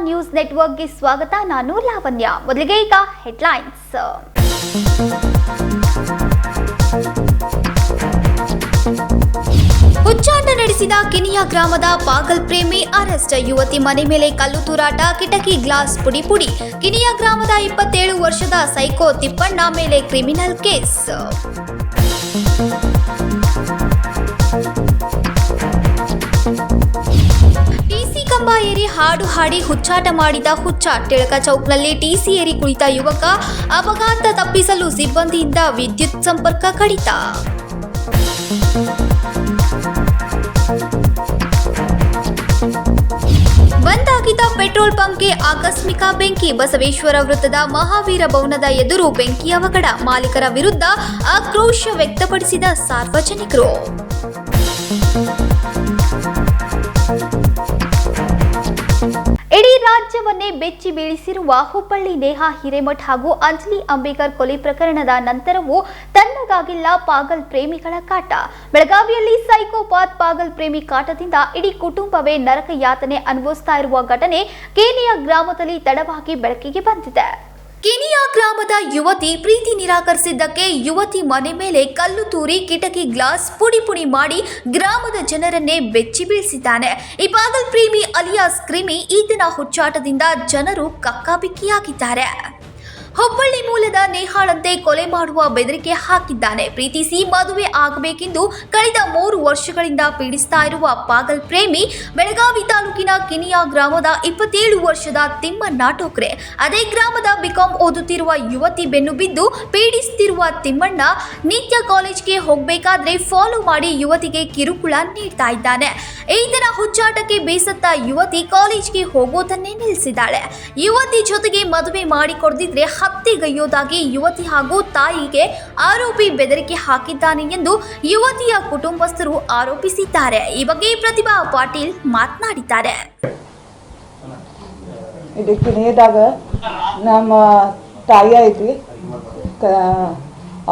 News ನೆಟ್ವರ್ಕ್ಗೆ ಸ್ವಾಗತ. ನಾನು ಲಾವಣ್ಯ. ಮೊದಲಿಗೆ ಈಗ ಹೆಡ್ಲೈನ್ಸ್. ಹುಚ್ಚಾಟ ನಡೆಸಿದ ಕಿನಿಯಾ ಗ್ರಾಮದ ಪಾಗಲ್ ಪ್ರೇಮಿ ಅರೆಸ್ಟ್. ಯುವತಿ ಮನೆ ಮೇಲೆ ಕಲ್ಲು ತೂರಾಟ, ಕಿಟಕಿ ಗ್ಲಾಸ್ ಪುಡಿ. ಕಿನಿಯಾ ಗ್ರಾಮದ 27 ವರ್ಷದ ಸೈಕೋ ತಿಪ್ಪಣ್ಣ ಮೇಲೆ ಕ್ರಿಮಿನಲ್ ಕೇಸ್. ಟಿಸಿ ಕಂಬ ಏರಿ ಹಾಡು ಹಾಡಿ ಹುಚ್ಚಾಟ ಮಾಡಿದ ಹುಚ್ಚ. ಟಿಳಕ ಚೌಕ್ನಲ್ಲಿ ಟಿಸಿ ಏರಿ ಕುಳಿತ ಯುವಕ. ಅಪಘಾತ ತಪ್ಪಿಸಲು ಸಿಬ್ಬಂದಿಯಿಂದ ವಿದ್ಯುತ್ ಸಂಪರ್ಕ ಕಡಿತ. ಬಂದಾಗಿದ್ದ ಪೆಟ್ರೋಲ್ ಪಂಪ್ಗೆ ಆಕಸ್ಮಿಕ ಬೆಂಕಿ. ಬಸವೇಶ್ವರ ವೃತ್ತದ ಮಹಾವೀರ ಭವನದ ಎದುರು ಬೆಂಕಿ ಅವಘಡ. ಮಾಲೀಕರ ವಿರುದ್ಧ ಆಕ್ರೋಶ ವ್ಯಕ್ತಪಡಿಸಿದ ಸಾರ್ವಜನಿಕರು. ಇಡೀ ರಾಜ್ಯವನ್ನೇ ಬೆಚ್ಚಿ ಬೀಳಿಸಿರುವ ಹುಬ್ಬಳ್ಳಿ ನೇಹಾ ಹಿರೇಮಠ್ ಹಾಗೂ ಅಂಜಲಿ ಅಂಬೇಕರ್ ಕೊಲೆ ಪ್ರಕರಣದ ನಂತರವೂ ತಣ್ಣಗಾಗಿಲ್ಲ ಪಾಗಲ್ ಪ್ರೇಮಿಗಳ ಕಾಟ. ಬೆಳಗಾವಿಯಲ್ಲಿ ಸೈಕೋಪಾತ್ ಪಾಗಲ್ ಪ್ರೇಮಿ ಕಾಟದಿಂದ ಇಡೀ ಕುಟುಂಬವೇ ನರಕ ಯಾತನೆ ಅನುಭವಿಸ್ತಾ ಇರುವ ಘಟನೆ ಕಿನಿಯಾ ಗ್ರಾಮದಲ್ಲಿ ತಡವಾಗಿ ಬೆಳಕಿಗೆ ಬಂದಿದೆ. ಕಿನಿಯಾ ಗ್ರಾಮದ ಯುವತಿ ಪ್ರೀತಿ ನಿರಾಕರಿಸಿದ್ದಕ್ಕೆ ಯುವತಿ ಮನೆ ಮೇಲೆ ಕಲ್ಲು ತೂರಿ ಕಿಟಕಿ ಗ್ಲಾಸ್ ಪುಡಿ ಮಾಡಿ ಗ್ರಾಮದ ಜನರನ್ನೇ ಬೆಚ್ಚಿ ಬೀಳಿಸಿದ್ದಾನೆ. ಈ ಪಾಗಲ್ ಪ್ರೇಮಿ ಅಲಿಯಾಸ್ ಕ್ರಿಮಿ ಈತನ ಹುಚ್ಚಾಟದಿಂದ ಜನರು ಕಕ್ಕಾಬಿಕ್ಕಿಯಾಗಿದ್ದಾರೆ. ಹುಬ್ಬಳ್ಳಿ ಮೂಲದ ನೇಹಾಳಂತೆ ಕೊಲೆ ಮಾಡುವ ಬೆದರಿಕೆ ಹಾಕಿದ್ದಾನೆ. ಪ್ರೀತಿಸಿ ಮದುವೆ ಆಗಬೇಕೆಂದು ಕಳೆದ 3 ವರ್ಷಗಳಿಂದ ಪೀಡಿಸ್ತಾ ಇರುವ ಪಾಗಲ್ ಪ್ರೇಮಿ ಬೆಳಗಾವಿ ತಾಲೂಕಿನ ಕಿನಿಯಾ ಗ್ರಾಮದ 27 ವರ್ಷದ ತಿಮ್ಮಣ್ಣ ಟೋಕ್ರೆ. ಅದೇ ಗ್ರಾಮದ ಬಿಕಾಂ ಓದುತ್ತಿರುವ ಯುವತಿ ಬೆನ್ನು ಬಿದ್ದು ಪೀಡಿಸುತ್ತಿರುವ ತಿಮ್ಮಣ್ಣ ನಿತ್ಯ ಕಾಲೇಜ್ಗೆ ಹೋಗಬೇಕಾದ್ರೆ ಫಾಲೋ ಮಾಡಿ ಯುವತಿಗೆ ಕಿರುಕುಳ ನೀಡ್ತಾ ಇದ್ದಾನೆ. ಈತನ ಹುಚ್ಚಾಟಕ್ಕೆ ಬೇಸತ್ತ ಯುವತಿ ಕಾಲೇಜ್ಗೆ ಹೋಗೋದನ್ನೇ ನಿಲ್ಲಿಸಿದ್ದಾಳೆ. ಯುವತಿ ಜೊತೆಗೆ ಮದುವೆ ಮಾಡಿಕೊಡದಿದ್ರೆ ಹತ್ಯೆಗೈಯೋದಾಗಿ ಯುವತಿ ಹಾಗೂ ತಾಯಿಗೆ ಆರೋಪಿ ಬೆದರಿಕೆ ಹಾಕಿದ್ದಾನೆ ಎಂದು ಯುವತಿಯ ಕುಟುಂಬಸ್ಥರು ಆರೋಪಿಸಿದ್ದಾರೆ. ಈ ಬಗ್ಗೆ ಪ್ರತಿಭಾ ಪಾಟೀಲ್ ಮಾತನಾಡಿದ್ದಾರೆ. ಇದು ಕಿನಿಯದಾಗ ನಮ್ಮ ತಾಯಿ ಐತಿ,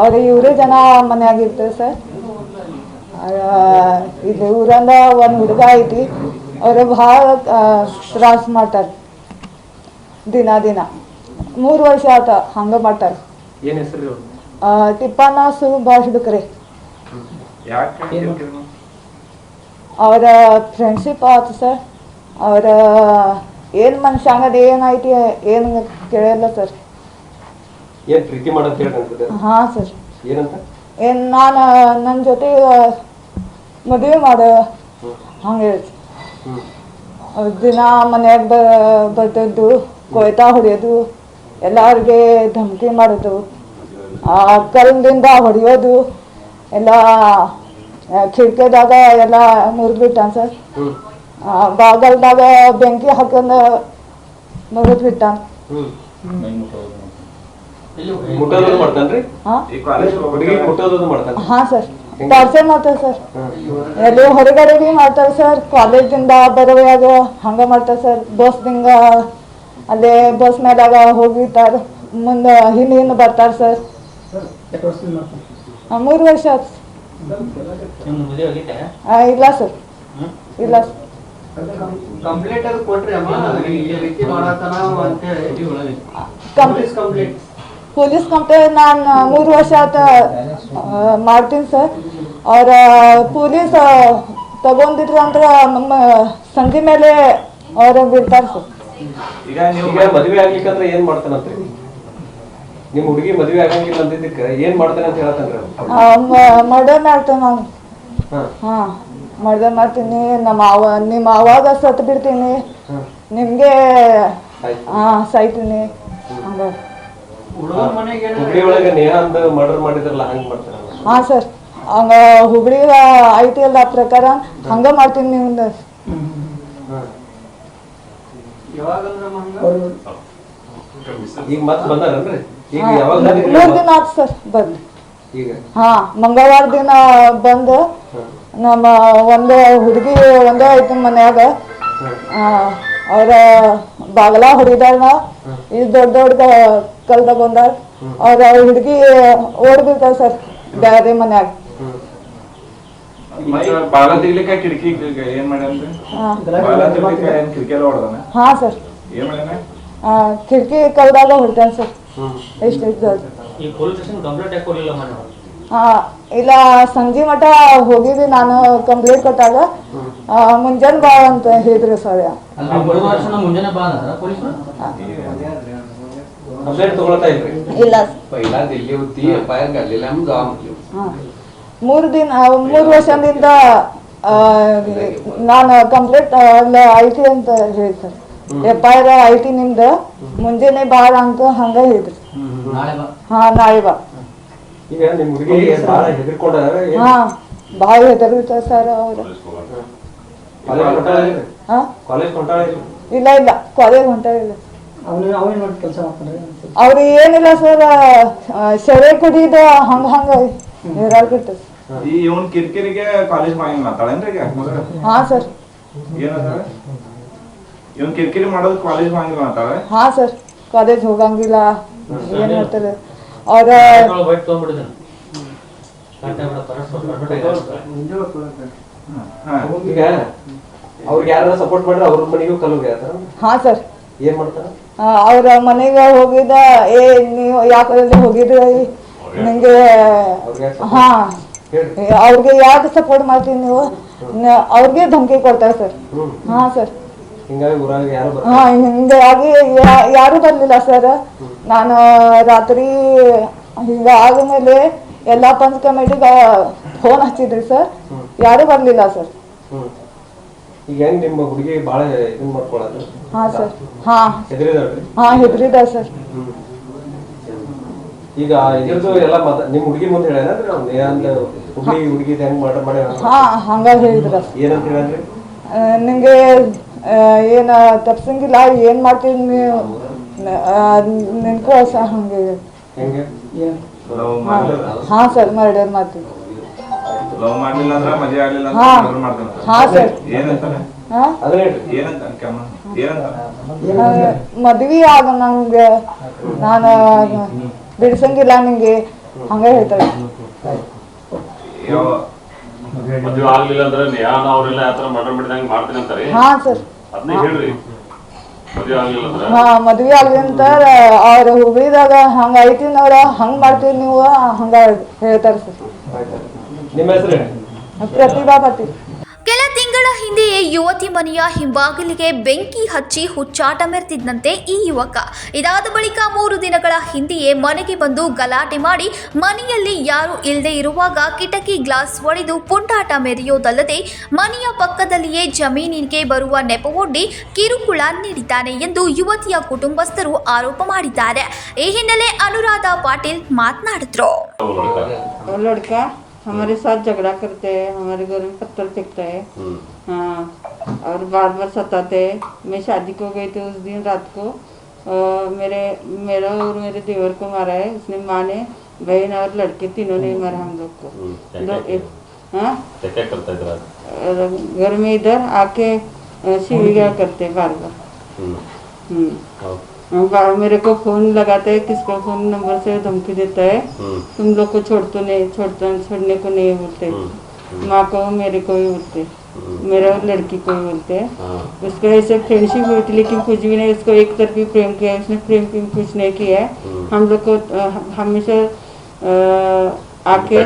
ಅವ್ರ ಇವರೇ ಜನ ಮನೆಯಾಗಿರ್ತಾರೆ ಸರ್. ಇಲ್ಲಿ ಊರಂದ ಒಂದು ಹುಡುಗ ಐತಿ, ಅವರು ಭಾಳ ತ್ರಾಸ ಮಾಡ್ತಾರೆ. ದಿನ 3 ವರ್ಷ ಆತ ಹಂಗ ಮಾಡ್ತಾರೆ. ತಿಪ್ಪಣ್ಣ ಸುಭಾಷ್ ಡುಕ್ರೆ. ಅವರ ಫ್ರೆಂಡ್ಶಿಪ್ ಆಯ್ತು ಸರ್. ಅವರ ಏನು ಮನುಷ್ಯ ಹಂಗದ ಏನೈತಿ ಏನು ಕೇಳಿಲ್ಲ ಸರ್. ಹಾಂ ಸರ್. ಏನು ನಾನು ನನ್ನ ಜೊತೆ ಮದುವೆ ಮಾಡ ಹಂಗೆ ಹೇಳಿ ದಿನ ಮನ್ಯಾಗ ಬರ್ತಿದ್ದು ಕೊಯ್ತಾ ಹೊಡೆಯೋದು, ಎಲ್ಲರಿಗೆ ಧಮಕಿ ಮಾಡೋದು, ಕಲ್ಲಿಂದ ಹೊಡೆಯೋದು, ಎಲ್ಲ ಕಿಟಕಿದಾಗ ಎಲ್ಲ ಮುರಿದ್ಬಿಟ್ಟಾನ ಸರ್. ಬಾಗಲ್ದಾಗ ಬೆಂಕಿ ಹಾಕೊಂಡು ಮುರಿದ್ಬಿಟ್ಟಾನ. ಹಾಂ ಸರ್, ಟಾರ್ಚರ್ ಮಾಡ್ತಾರೆ ಸರ್. ಎಲ್ಲಿ ಹೊರಗಡೆ ಭೀ ಮಾಡ್ತಾರೆ ಸರ್. ಕಾಲೇಜಿಂದ ಬರುವಾಗ ಹಂಗೆ ಮಾಡ್ತಾರೆ ಸರ್. ಬಸ್ದಿಂದ ಅಲ್ಲೇ ಬಸ್ ಮೇಲಾಗ ಹೋಗಿರ್ತಾರೆ, ಮುಂದೆ ಹಿಂದೆ ಬರ್ತಾರೆ ಸರ್. 3 ವರ್ಷ ಆಯ್ತು. ಇಲ್ಲ ಸರ್, ಇಲ್ಲ ಸರ್. ಪೊಲೀಸ್ ಕಂಪ್ಲೇಂಟ್ ನಾನು 3 ವರ್ಷ ಆತ ಮಾಡ್ತೀನಿ ಸರ್. ಅವ್ರ ಪೊಲೀಸ್ ತಗೊಂಡಿದ್ರು ಅಂದ್ರೆ ನಮ್ಮ ಸಂಜೆ ಮೇಲೆ ಅವ್ರ ಬಿಡ್ತಾರೆ ಸರ್. ಈಗ ನೀವು ಮದುವೆ ಆಗ್ಲಿಕ್ಕಂದ್ರೆ ಏನ್ ಮಾಡ್ತಾನಂತ್ರಿ? ನಿಮ್ ಹುಡುಗಿ ಮದುವೆ ಆಗಂಗಿಲ್ಲ ಅಂತಿದ್ದಕ್ಕೆ ಏನ್ ಮಾಡ್ತಾನೆ ಅಂತ ಹೇಳ್ತಾನ್ರಿ? ಮರ್ಡರ್ ಮಾಡ್ತೇನೆ ನಾನು. ಹಾ, ಮರ್ಡರ್ ಮಾಡ್ತೀನಿ. ನಿಮ್ಮ ಅವಾಗ ಸತ್ ಬಿಡ್ತೀನಿ, ನಿಮ್ಗೆ ಸಾಯ್ತೀನಿ ಹಂಗ. ಹುಬ್ಳಿ ಒಳಗೆ ನೇಹಾಂದ ಮರ್ಡರ್ ಮಾಡಿದ್ರಲ್ಲ ಹಂಗ ಮಾಡ್ತಾರ? ಹಾ ಸರ್, ಹಂಗ ಹುಬ್ಳಿ ಐತಿ ಅಲ್ಲ ಪ್ರಕಾರ ಹಂಗ ಮಾಡ್ತೀನಿ ನಿಮ್ದು. ಈಗ ಮತ್ತೆ ಬಂದಾರನ್ರಿ? ಈಗ ಯಾವಾಗ 3 ದಿನ ಆಯ್ತು ಸರ್ ಬಂದು. ಹಾ, ಮಂಗಳವಾರ ದಿನ ಬಂದು ನಮ್ಮ ಒಂದು ಹುಡುಗಿ ಒಂದೇ ಐತಿ ಮನ್ಯಾಗ. ಅವ್ರ ಬಾಗಲ ಹೊಡಿದಾರ, ಇದು ದೊಡ್ಡ ಕಲ್ದ ಬಂದಾರ. ಅವ್ರ ಹುಡುಗಿ ಓಡ್ಬಿಡ್ತಾರ ಸರ್ ಬೇರೆ ಮನ್ಯಾಗ. ಬಾಲ ತೆಗಿಲಿಕ್ಕೆ ಕಿಟಕಿ ಏನ್ ಮಾಡ್ಯಾನ್ರಿ? ಹಾ ಸರ್. ಖಿಡ್ಕಿ ಕಲ್ದಾಗ ಹೊಡ್ತಾನೆ ಸರ್. ಎಷ್ಟು ಈ ಪೊಲೀಸ್ ಸ್ಟೇಷನ್ ಕಂಪ್ಲೇಂಟ್ ಯಾಕೆ ಕೊಡಲಿಲ್ಲ ಮನೆ? ಇಲ್ಲ, ಸಂಜೆ ಮಠ ಹೋಗಿದ್ವಿ ನಾನು ಕಂಪ್ಲೇಂಟ್ ಕೊಟ್ಟಾಗ. ಮುಂಜಾನೆ ಬಾ ಅಂತ ಹೇಳಿದ್ರು ಸರ್. ಮುಂಜಾನೆ ಬಾ ಅಂದ್ರ ಪೊಲೀಸರು ಕಂಪ್ಲೇಂಟ್ ತಗೊಳ್ತಾ ಇಲ್ರಿ? ಇಲ್ಲ. पहिला दिल्ली होती एफआईआर काढलेली आम्ही गाव म्हटलं. 3 ವರ್ಷದಿಂದ ನಾನು ಕಂಪ್ಲೇಂಟ್ ಐತಿ ಅಂತ ಹೇಳ್ತಾರೆ. FIR ಐತಿ ನಿಮ್ದು, ಮುಂಜಾನೆ ಬಾಳ ಅಂತ ಹಂಗ ಹೇಳಿದ್ರು. ನಾಳೆ ಬಾ. ಈಗ ನಿಮ್ ಹುಡುಗಿ ಬಹಳ ಹೆದರ್ಕೊಂಡ? ಭಾಳ ಹೆದರ್ತಾರೆ ಸರ್ ಅವ್ರು. ಕಾಲೇಜ್ ಹೊಂಟಾಳ? ಇಲ್ಲ, ಕಾಲೇಜ್ ಹೊಂಟಾಳಿಲ್ಲ. ಅವ್ರು ಏನಿಲ್ಲ ಸರ್, ಸೆರೆ ಕುಡಿದ ಹಂಗ ಹೇರಾಡ್ಬಿಡ್ತದೆ. ಇವನ್ ಕಿರಿಕಿರಿಗೆ ಕಾಲೇಜ್ ಹೋಗಂಗಿಲ್ಲ ಮಾತಾಡೇನ್ರಿ ಈಗ? ಹಾ ಸರ್. ಏನಂತಾರೆ? ಇವನ್ ಕಿರಿಕಿರಿ ಮಾಡೋದು ಕಾಲೇಜ್ ಹೋಗಂಗಿಲ್ಲ ಮಾತಾಡ? ಹಾ ಸರ್, ಕಾಲೇಜ್ ಹೋಗಂಗಿಲ್ಲ. ಏನ್ ಹೇಳ್ತಾರೆ ಅವ್ರ ಈಗ ಅವ್ರಿಗೆ ಯಾರು ಸಪೋರ್ಟ್ ಮಾಡ್ರೆ ಅವ್ರ ಮನೆಗೂ ಕಲ್ಲು? ಹಾ ಸರ್. ಏನ್ ಮಾಡ್ತಾರ? ಅವ್ರ ಮನೆಗೆ ಹೋಗಿದ, ನೀವು ಯಾಕೆ ಹೋಗಿದ್ರಿ ನಿಂಗೆ? ಹಾ, ಅವ್ರಿಗೆ ಯಾಕೆ ಸಪೋರ್ಟ್ ಮಾಡ್ತೀವಿ ನೀವು? ಅವ್ರಿಗೆ ಧಮಕಿ ಕೊಡ್ತಾರೆ ಸರ್. ಹಾ ಸರ್. ಹಿಂಗಾಗಿ ಯಾರು ಬರ್ಲಿಲ್ಲ ಸರ್. ನಾನು ರಾತ್ರಿ ಹಿಂಗ ಆದ್ಮೇಲೆ ಎಲ್ಲಾ ಪಂಚ್ ಕಮಿಟಿಗ ಫೋನ್ ಹಚ್ಚಿದ್ರಿ ಸರ್, ಯಾರು ಬರ್ಲಿಲ್ಲ ಸರ್. ಈಗ ಹೆಂಗ್ ನಿಮ್ಮ ಹುಡುಗಿ ಬಾಳ ಇದನ್ ಮಾಡ್ಕೊಳ್ಳೋದು? ಹಾ ಸರ್. ಹೆದ್ರಿದಾಳ್ರಿ? ಹೆದ್ರಿದ ಸರ್. ಈಗ ಇದ್ರದ್ದು ಎಲ್ಲ ನಿಮ್ ಹುಡುಗಿ ಮುಂದೆ ಹೇಳ್ಯಾರ ಹುಡುಗಿ ಹೆಂಗ್ ಮಾಡಿ? ಹಂಗ ಹೇಳಿದ್ರ. ಏನಂತ ಹೇಳನ್ರಿ? ನಿಂಗೆ ಏನ ತಪ್ಸಂಗಿಲ್ಲ, ಏನ್ ಮಾಡ್ತೀವಿ ನೀವು ನಿನ್ಕೋ ಹಂಗೆ. ಹೆಂಗೆ? ಹಾ ಸರ್, ಮರ್ಡರ್ ಮಾಡ್ತೀವಿ. ಲವ್ ಮಾಡ್ಲಿಲ್ಲ ಅಂದ್ರ ಮದುವೆ ಆಗ್ಲಿಲ್ಲ ಹಾ ಸರ್. ಏನಂತಾನೆ? ಮದ್ವಿ ಆಗ ನಂಗೆ ನಾನು ಬಿಡ್ಸಂಗಿಲ್ಲ ನಿಂಗೆ ಹಂಗ ಹೇಳ್ತಾರೆ. ಮದುವೆ ಆಗ್ಲಿಲ್ಲ ಅಂದ್ರೆ ಯಾನ ಅವ್ರೆಲ್ಲ ಯಾತರ ಮರ್ಡರ್ ಮಾಡಿದಂಗ ಮಾಡ್ತೀನಿ ಅಂತಾರೆ. ಹಾ ಸರ್. ಅದನ್ನೇ ಹೇಳ್ರಿ. ಮದುವೆ ಆಗ್ಲಿಲ್ಲ ಅಂದ್ರೆ ಮದ್ವಿ ಆಗ್ಲಿಂತ ಅವ್ರ ಹುಬ್ಳಿದಾಗ ಹಂಗ ಐತಿನವ್ರ ಹಂಗ್ ಮಾಡ್ತೀವಿ ನೀವು ಹಂಗ ಹೇಳ್ತಾರೆ ಸರ್. ನಿಮ್ಮ ಹೆಸರು? ಪ್ರತಿಭಾ ಪಾಟೀಲ್. ಕೆಲ ತಿಂಗಳ ಹಿಂದೆಯೇ ಯುವತಿ ಮನೆಯ ಹಿಂಬಾಗಿಲಿಗೆ ಬೆಂಕಿ ಹಚ್ಚಿ ಹುಚ್ಚಾಟ ಮೆರೆದಿದ್ದಂತೆ ಈ ಯುವಕ. ಇದಾದ ಬಳಿಕ 3 ದಿನಗಳ ಹಿಂದೆಯೇ ಮನೆಗೆ ಬಂದು ಗಲಾಟೆ ಮಾಡಿ ಮನೆಯಲ್ಲಿ ಯಾರು ಇಲ್ಲದೆ ಇರುವಾಗ ಕಿಟಕಿ ಗ್ಲಾಸ್ ಒಡೆದು ಪುಂಡಾಟ ಮೆರೆಯೋದಲ್ಲದೆ ಮನೆಯ ಪಕ್ಕದಲ್ಲಿಯೇ ಜಮೀನಿಗೆ ಬರುವ ನೆಪವೊಡ್ಡಿ ಕಿರುಕುಳ ನೀಡಿದ್ದಾನೆ ಎಂದು ಯುವತಿಯ ಕುಟುಂಬಸ್ಥರು ಆರೋಪ ಮಾಡಿದ್ದಾರೆ. ಈ ಹಿನ್ನೆಲೆ ಅನುರಾಧ ಪಾಟೀಲ್ ಮಾತನಾಡಿದ್ರು. हमारे साथ झगड़ा करते हैं, हमारे घर में पत्थर फेंकता है। हाँ, और बार बार सताते हैं। मैं शादी को गई थी उस दिन रात को, मेरा और मेरे देवर को मारा है उसने। माँ ने, बहन और लड़के तीनों ने मारा हम लोग को। हाँ, क्या करता है? घर में इधर आके शिविगा करते बार बार। मेरे को फोन लगाता है, किसका फोन नंबर से धमकी देता है, तुम लोग को छोड़ने को नहीं बोलते। माँ को मेरे को भी बोलते, मेरा लड़की को भी बोलते हैं। उसको ऐसे फ्रेंडशिप हुई थी लेकिन कुछ भी नहीं, उसको एक तरफी प्रेम किया, उसने प्रेम कुछ नहीं किया है। हम लोग को हमेशा आके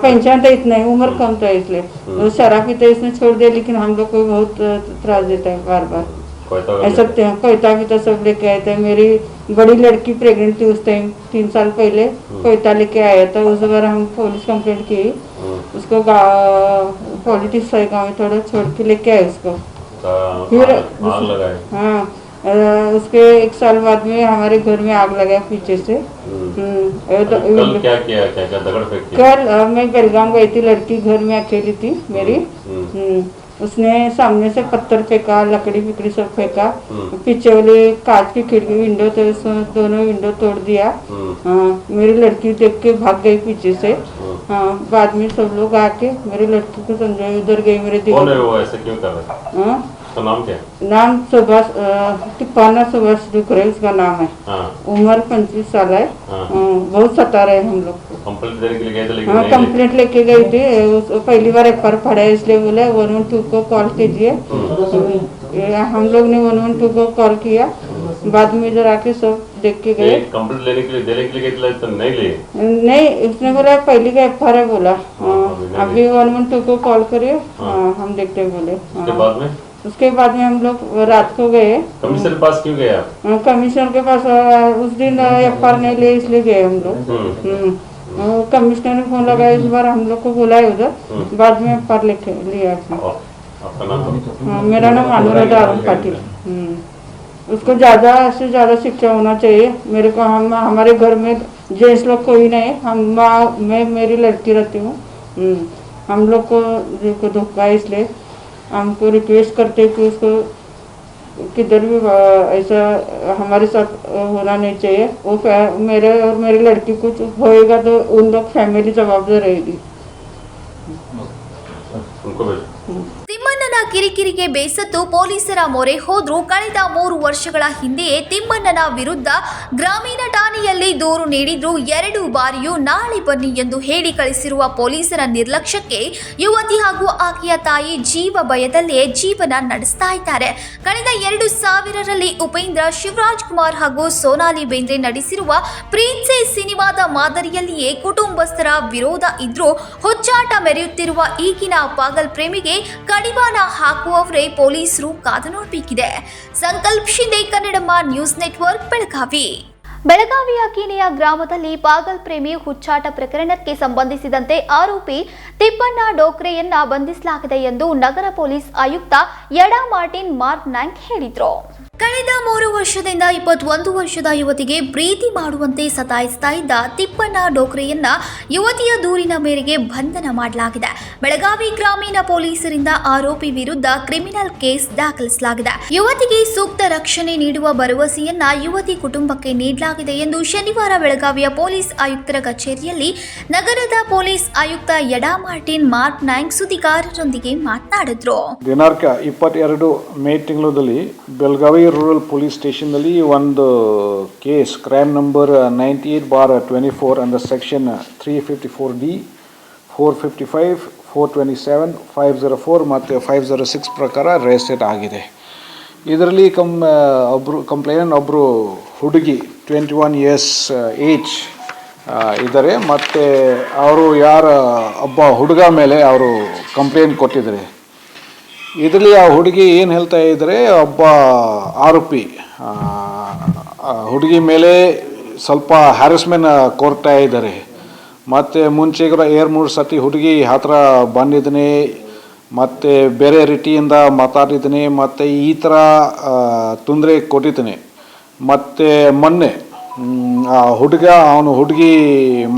पहचानता इतना है, उम्र कम था इसलिए शराब पीता इसने छोड़ दिया, लेकिन हम लोग को बहुत त्रास देता है बार बार। ऐसा कोयता भी तो सब लेके आए थे। मेरी बड़ी लड़की प्रेग्नेंट थी उस टाइम, 3 साल पहले कोयता लेके आया था। उस बार हम पुलिस कंप्लेंट की, उसको पॉलिटिक्स गाँव में थोड़ा छोड़ के लेके आए उसको। फिर हाँ, उसके 1 साल बाद में हमारे घर में आग लगा पीछे से। कल क्या किया? क्या दगड़ फेंकी? कल मैं बेलगाम गई थी, लड़की घर में अकेली थी मेरी। उसने सामने से पत्थर फेंका, लकड़ी फिकड़ी सब फेंका, पीछे वाली कांच की खिड़की विंडो तो दोनों विंडो तोड़ दिया। मेरी लड़की देख के भाग गई पीछे से। बाद में सब लोग आके मेरी लड़की को समझाए, उधर गई मेरे कौन है वो? ऐसे क्यों कर रहा है? उसका नाम क्या? नाम सुभाष, टिप्पाना सुभाष डुकरे उसका नाम है। उम्र 25 साल है। बहुत सता रहे हम लोग को। कंप्लेंट देने के लिए गए थे लेकिन हाँ, कंप्लेंट लेके गई थी। पहली बार FIR पड़ा है इसलिए बोले 112 को कॉल कीजिए। हम लोग ने 112 को कॉल किया, बाद में इधर आके सब देख के गए। कंप्लेंट देने के लिए गई तो नहीं ली? नहीं, उसने बोला पहले का FIR बोला। अभी 112 को कॉल करिए, हम देखते बोले। उसके बाद में हम लोग रात को गए। कमिश्नर के पास क्यों गए आप? कमिश्नर के पास उस दिन FIR नहीं ले, इसलिए गए हम लोग। कमिश्नर ने फोन लगाया, इस बार हम लोग को बुलाया उधर, बाद में FIR लेके लिया। आपका नाम? मेरा नाम अनुराधा अरुण पाटिल। उसको ज़्यादा से ज़्यादा शिक्षा होना चाहिए। मेरे को हमारे घर में जेंट्स लोग कोई नहीं, मैं मेरी लड़की रहती हूँ। हम लोग को धोखा है, इसलिए हमको रिक्वेस्ट करते कि उसको किधर भी ऐसा हमारे साथ होना नहीं चाहिए। वो मेरे और मेरी लड़की कुछ होएगा तो उन लोग फैमिली जवाबदार रहेगी। ತಿಮ್ಮಣ್ಣನ ಕಿರಿಕಿರಿಗೆ ಬೇಸತ್ತು ಪೊಲೀಸರ ಮೊರೆ ಹೋದ್ರು. ಕಳೆದ 3 ವರ್ಷಗಳ ಹಿಂದೆಯೇ ತಿಮ್ಮಣ್ಣನ ವಿರುದ್ಧ ಗ್ರಾಮೀಣ ಠಾಣೆಯಲ್ಲಿ ದೂರು ನೀಡಿದ್ರು. 2 ಬಾರಿಯೂ ನಾಳೆ ಬನ್ನಿ ಎಂದು ಹೇಳಿ ಕಳಿಸಿರುವ ಪೊಲೀಸರ ನಿರ್ಲಕ್ಷ್ಯಕ್ಕೆ ಯುವತಿ ಹಾಗೂ ಆಕೆಯ ತಾಯಿ ಜೀವ ಭಯದಲ್ಲೇ ಜೀವನ ನಡೆಸ್ತಾ ಇದ್ದಾರೆ. ಕಳೆದ 2000ರಲ್ಲಿ ಉಪೇಂದ್ರ, ಶಿವರಾಜ್ ಕುಮಾರ್ ಹಾಗೂ ಸೋನಾಲಿ ಬೇಂದ್ರೆ ನಡೆಸಿರುವ ಪ್ರಿನ್ಸೆಸ್ ಸಿನಿಮಾದ ಮಾದರಿಯಲ್ಲಿಯೇ ಕುಟುಂಬಸ್ಥರ ವಿರೋಧ ಇದ್ರೂ ಹುಚ್ಚಾಟ ಮೆರೆಯುತ್ತಿರುವ ಈಗಿನ ಪಾಗಲ್ ಪ್ರೇಮಿಗೆ ಕಡಿವಾಣ ಹಾಕುವವರೇ ಪೊಲೀಸರು ಕಾದು ನೋಡಬೇಕಿದೆ. ಸಂಕಲ್ಪ ಶಿಂದೆ, ಕನ್ನಡಮ್ಮ ನ್ಯೂಸ್ ನೆಟ್ವರ್ಕ್, ಬೆಳಗಾವಿ. ಬೆಳಗಾವಿಯ ಕೀನೆಯ ಗ್ರಾಮದಲ್ಲಿ ಪಾಗಲ್ ಪ್ರೇಮಿ ಹುಚ್ಚಾಟ ಪ್ರಕರಣಕ್ಕೆ ಸಂಬಂಧಿಸಿದಂತೆ ಆರೋಪಿ ತಿಪ್ಪಣ್ಣ ಡೋಕ್ರೆಯನ್ನ ಬಂಧಿಸಲಾಗಿದೆ ಎಂದು ನಗರ ಪೊಲೀಸ್ ಆಯುಕ್ತ ಯಡಾ ಮಾರ್ಟಿನ್ ಮಾರ್ಕ್ನಾಂಕ್ ಹೇಳಿದರು. ಕಳೆದ 3 ವರ್ಷದಿಂದ 21 ವರ್ಷದ ಯುವತಿಗೆ ಪ್ರೀತಿ ಮಾಡುವಂತೆ ಸತಾಯಿಸ್ತಾ ಇದ್ದ ತಿಪ್ಪಣ್ಣ ಡೋಕ್ರೆಯನ್ನ ಯುವತಿಯ ದೂರಿನ ಮೇರೆಗೆ ಬಂಧನ ಮಾಡಲಾಗಿದೆ. ಬೆಳಗಾವಿ ಗ್ರಾಮೀಣ ಪೊಲೀಸರಿಂದ ಆರೋಪಿ ವಿರುದ್ಧ ಕ್ರಿಮಿನಲ್ ಕೇಸ್ ದಾಖಲಿಸಲಾಗಿದೆ. ಯುವತಿಗೆ ಸೂಕ್ತ ರಕ್ಷಣೆ ನೀಡುವ ಭರವಸೆಯನ್ನ ಯುವತಿ ಕುಟುಂಬಕ್ಕೆ ನೀಡಲಾಗಿದೆ ಎಂದು ಶನಿವಾರ ಬೆಳಗಾವಿಯ ಪೊಲೀಸ್ ಆಯುಕ್ತರ ಕಚೇರಿಯಲ್ಲಿ ನಗರದ ಪೊಲೀಸ್ ಆಯುಕ್ತ ಯಡಾ ಮಾರ್ಟಿನ್ ಮಾರ್ಕ್ನಾಂಕ್ ಸುದ್ದಿಗಾರರೊಂದಿಗೆ ಮಾತನಾಡಿದ್ರು. ದಿನಾಂಕ 22 ಮೇ ತಿಂಗಳಲ್ಲಿ ಬೆಳಗಾವಿ ರೂರಲ್ ಪೊಲೀಸ್ ಸ್ಟೇಷನ್ನಲ್ಲಿ ಒಂದು case crime number 98/24 under section 354D, 455, 427, 504 ಮತ್ತು 506 ಪ್ರಕಾರ ರಿಜಿಸ್ಟರ್ ಆಗಿದೆ. ಇದರಲ್ಲಿ ಕಂಪ್ಲೇಂಟ್ ಒಬ್ಬರು ಹುಡುಗಿ 21 ಇಯರ್ಸ್ ಏಜ್ ಇದ್ದಾರೆ ಮತ್ತು ಅವರು ಒಬ್ಬ ಹುಡುಗ ಮೇಲೆ ಅವರು ಕಂಪ್ಲೇಂಟ್ ಕೊಟ್ಟಿದ್ದಾರೆ. ಇದರಲ್ಲಿ ಆ ಹುಡುಗಿ ಏನು ಹೇಳ್ತಾ ಇದ್ದಾರೆ, ಒಬ್ಬ ಆರೋಪಿ ಹುಡುಗಿ ಮೇಲೆ ಸ್ವಲ್ಪ ಹ್ಯಾರಸ್ಮೆಂಟ್ ಕೊಡ್ತಾ ಇದ್ದಾರೆ. ಮತ್ತು ಮುಂಚೆ 2-3 ಸತಿ ಹುಡುಗಿ ಹತ್ರ ಬಂದಿದ್ದೀನಿ, ಮತ್ತು ಬೇರೆ ರೀತಿಯಿಂದ ಮಾತಾಡಿದ್ದೀನಿ, ಮತ್ತು ಈ ಥರ ತೊಂದರೆ ಕೊಟ್ಟಿದ್ದೀನಿ. ಮತ್ತು ಮೊನ್ನೆ ಹುಡುಗಿ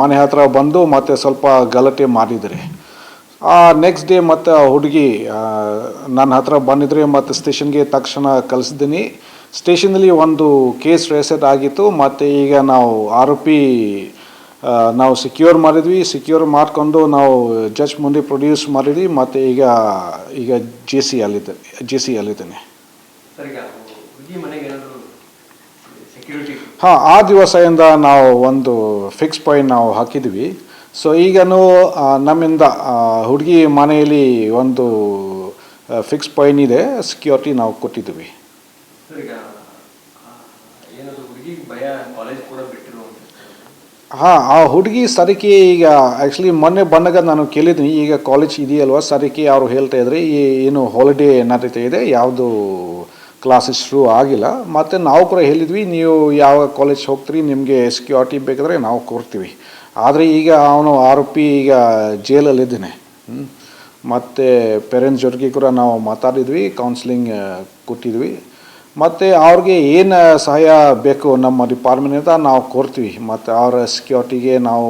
ಮನೆ ಹತ್ರ ಬಂದು ಮತ್ತು ಸ್ವಲ್ಪ ಗಲಾಟೆ ಮಾಡಿದ್ದಾರೆ. ನೆಕ್ಸ್ಟ್ ಡೇ ಮತ್ತು ಹುಡುಗಿ ನನ್ನ ಹತ್ರ ಬಂದಿದ್ರೆ ಮತ್ತು ಸ್ಟೇಷನ್ಗೆ ತಕ್ಷಣ ಕಳಿಸಿದ್ದೀನಿ. ಸ್ಟೇಷನಲ್ಲಿ ಒಂದು ಕೇಸ್ ರಿಜಿಸ್ಟರ್ ಆಗಿತ್ತು. ಮತ್ತು ಈಗ ನಾವು ಆರೋಪಿ ನಾವು ಸಿಕ್ಯೂರ್ ಮಾಡಿದ್ವಿ. ಸಿಕ್ಯೂರ್ ಮಾಡಿಕೊಂಡು ನಾವು ಜಡ್ಜ್ ಮುಂದೆ ಪ್ರೊಡ್ಯೂಸ್ ಮಾಡಿದ್ವಿ. ಮತ್ತು ಈಗ ಜೆ ಸಿ ಅಲ್ಲಿದ್ದೇನೆ. ಹಾಂ, ಆ ದಿವಸದಿಂದ ನಾವು ಒಂದು ಫಿಕ್ಸ್ ಪಾಯಿಂಟ್ ನಾವು ಹಾಕಿದ್ವಿ. ಸೊ ಈಗನೂ ನಮ್ಮಿಂದ ಹುಡುಗಿ ಮನೆಯಲ್ಲಿ ಒಂದು ಫಿಕ್ಸ್ ಪಾಯಿಂಟ್ ಇದೆ, ಸೆಕ್ಯೂರಿಟಿ ನಾವು ಕೊಟ್ಟಿದ್ದೀವಿ. ಹಾಂ, ಆ ಹುಡುಗಿ ಸರಿಕೆ ಈಗ ಆ್ಯಕ್ಚುಲಿ ಮೊನ್ನೆ ಬಂದಾಗ ನಾನು ಕೇಳಿದ್ದೀನಿ, ಈಗ ಕಾಲೇಜ್ ಇದೆಯಲ್ವ ಸರಿಕೆ ಅವರು ಹೇಳ್ತಾ ಇದ್ರಿ ಏನು ಹಾಲಿಡೇ ನಡೀತಾ ಇದೆ, ಯಾವುದು ಕ್ಲಾಸಸ್ ಶುರು ಆಗಿಲ್ಲ. ಮತ್ತು ನಾವು ಕೂಡ ಹೇಳಿದ್ವಿ, ನೀವು ಯಾವ ಕಾಲೇಜ್ ಹೋಗ್ತೀರಿ, ನಿಮಗೆ ಸೆಕ್ಯೂರಿಟಿ ಬೇಕಾದರೆ ನಾವು ಕೊಡ್ತೀವಿ. ಆದರೆ ಈಗ ಆರೋಪಿ ಈಗ ಜೈಲಲ್ಲಿದ್ದಾನೆ. ಮತ್ತು ಪೇರೆಂಟ್ಸ್ ಜೊತೆಗೆ ಕೂಡ ನಾವು ಮಾತಾಡಿದ್ವಿ, ಕೌನ್ಸಿಲಿಂಗ್ ಕೊಟ್ಟಿದ್ವಿ. ಮತ್ತು ಅವ್ರಿಗೆ ಏನು ಸಹಾಯ ಬೇಕು ನಮ್ಮ ಡಿಪಾರ್ಟ್ಮೆಂಟಿಂದ ನಾವು ಕೊಡ್ತೀವಿ. ಮತ್ತು ಅವರ ಸೆಕ್ಯೂರಿಟಿಗೆ ನಾವು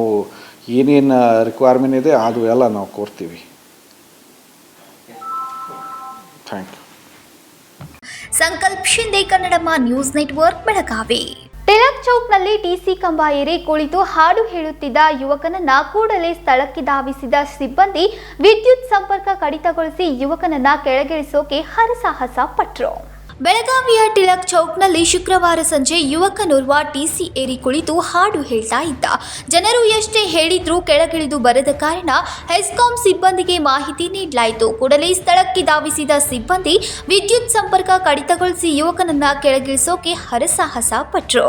ಏನೇನು ರಿಕ್ವೈರ್ಮೆಂಟ್ ಇದೆ ಅದು ಎಲ್ಲ ನಾವು ಕೊಡ್ತೀವಿ. Thank you. Sankalp Shinde, Kannadamma news network, Belagavi. Tilak ಚೌಕ್ನಲ್ಲಿ ಟಿಸಿ ಕಂಬ ಏರಿ ಕುಳಿತು ಹಾಡು ಹೇಳುತ್ತಿದ್ದ ಯುವಕನನ್ನ ಕೂಡಲೇ ಸ್ಥಳಕ್ಕೆ ಧಾವಿಸಿದ ಸಿಬ್ಬಂದಿ ವಿದ್ಯುತ್ ಸಂಪರ್ಕ ಕಡಿತಗೊಳಿಸಿ ಯುವಕನನ್ನ ಕೆಳಗಿಳಿಸೋಕೆ ಹರಸಾಹಸ ಪಟ್ರು. ಬೆಳಗಾವಿಯ ಟಿಳಕ್ ಚೌಕ್ನಲ್ಲಿ ಶುಕ್ರವಾರ ಸಂಜೆ ಯುವಕನೋರ್ವ ಟಿಸಿ ಏರಿ ಕುಳಿತು ಹಾಡು ಹೇಳ್ತಾ ಇದ್ದ. ಜನರು ಎಷ್ಟೇ ಹೇಳಿದ್ರೂ ಕೆಳಗಿಳಿದು ಬರದ ಕಾರಣ ಹೆಸ್ಕಾಂ ಸಿಬ್ಬಂದಿಗೆ ಮಾಹಿತಿ ನೀಡಲಾಯಿತು. ಕೂಡಲೇ ಸ್ಥಳಕ್ಕೆ ಧಾವಿಸಿದ ಸಿಬ್ಬಂದಿ ವಿದ್ಯುತ್ ಸಂಪರ್ಕ ಕಡಿತಗೊಳಿಸಿ ಯುವಕನನ್ನ ಕೆಳಗಿಳಿಸೋಕೆ ಹರಸಾಹಸ ಪಟ್ರು.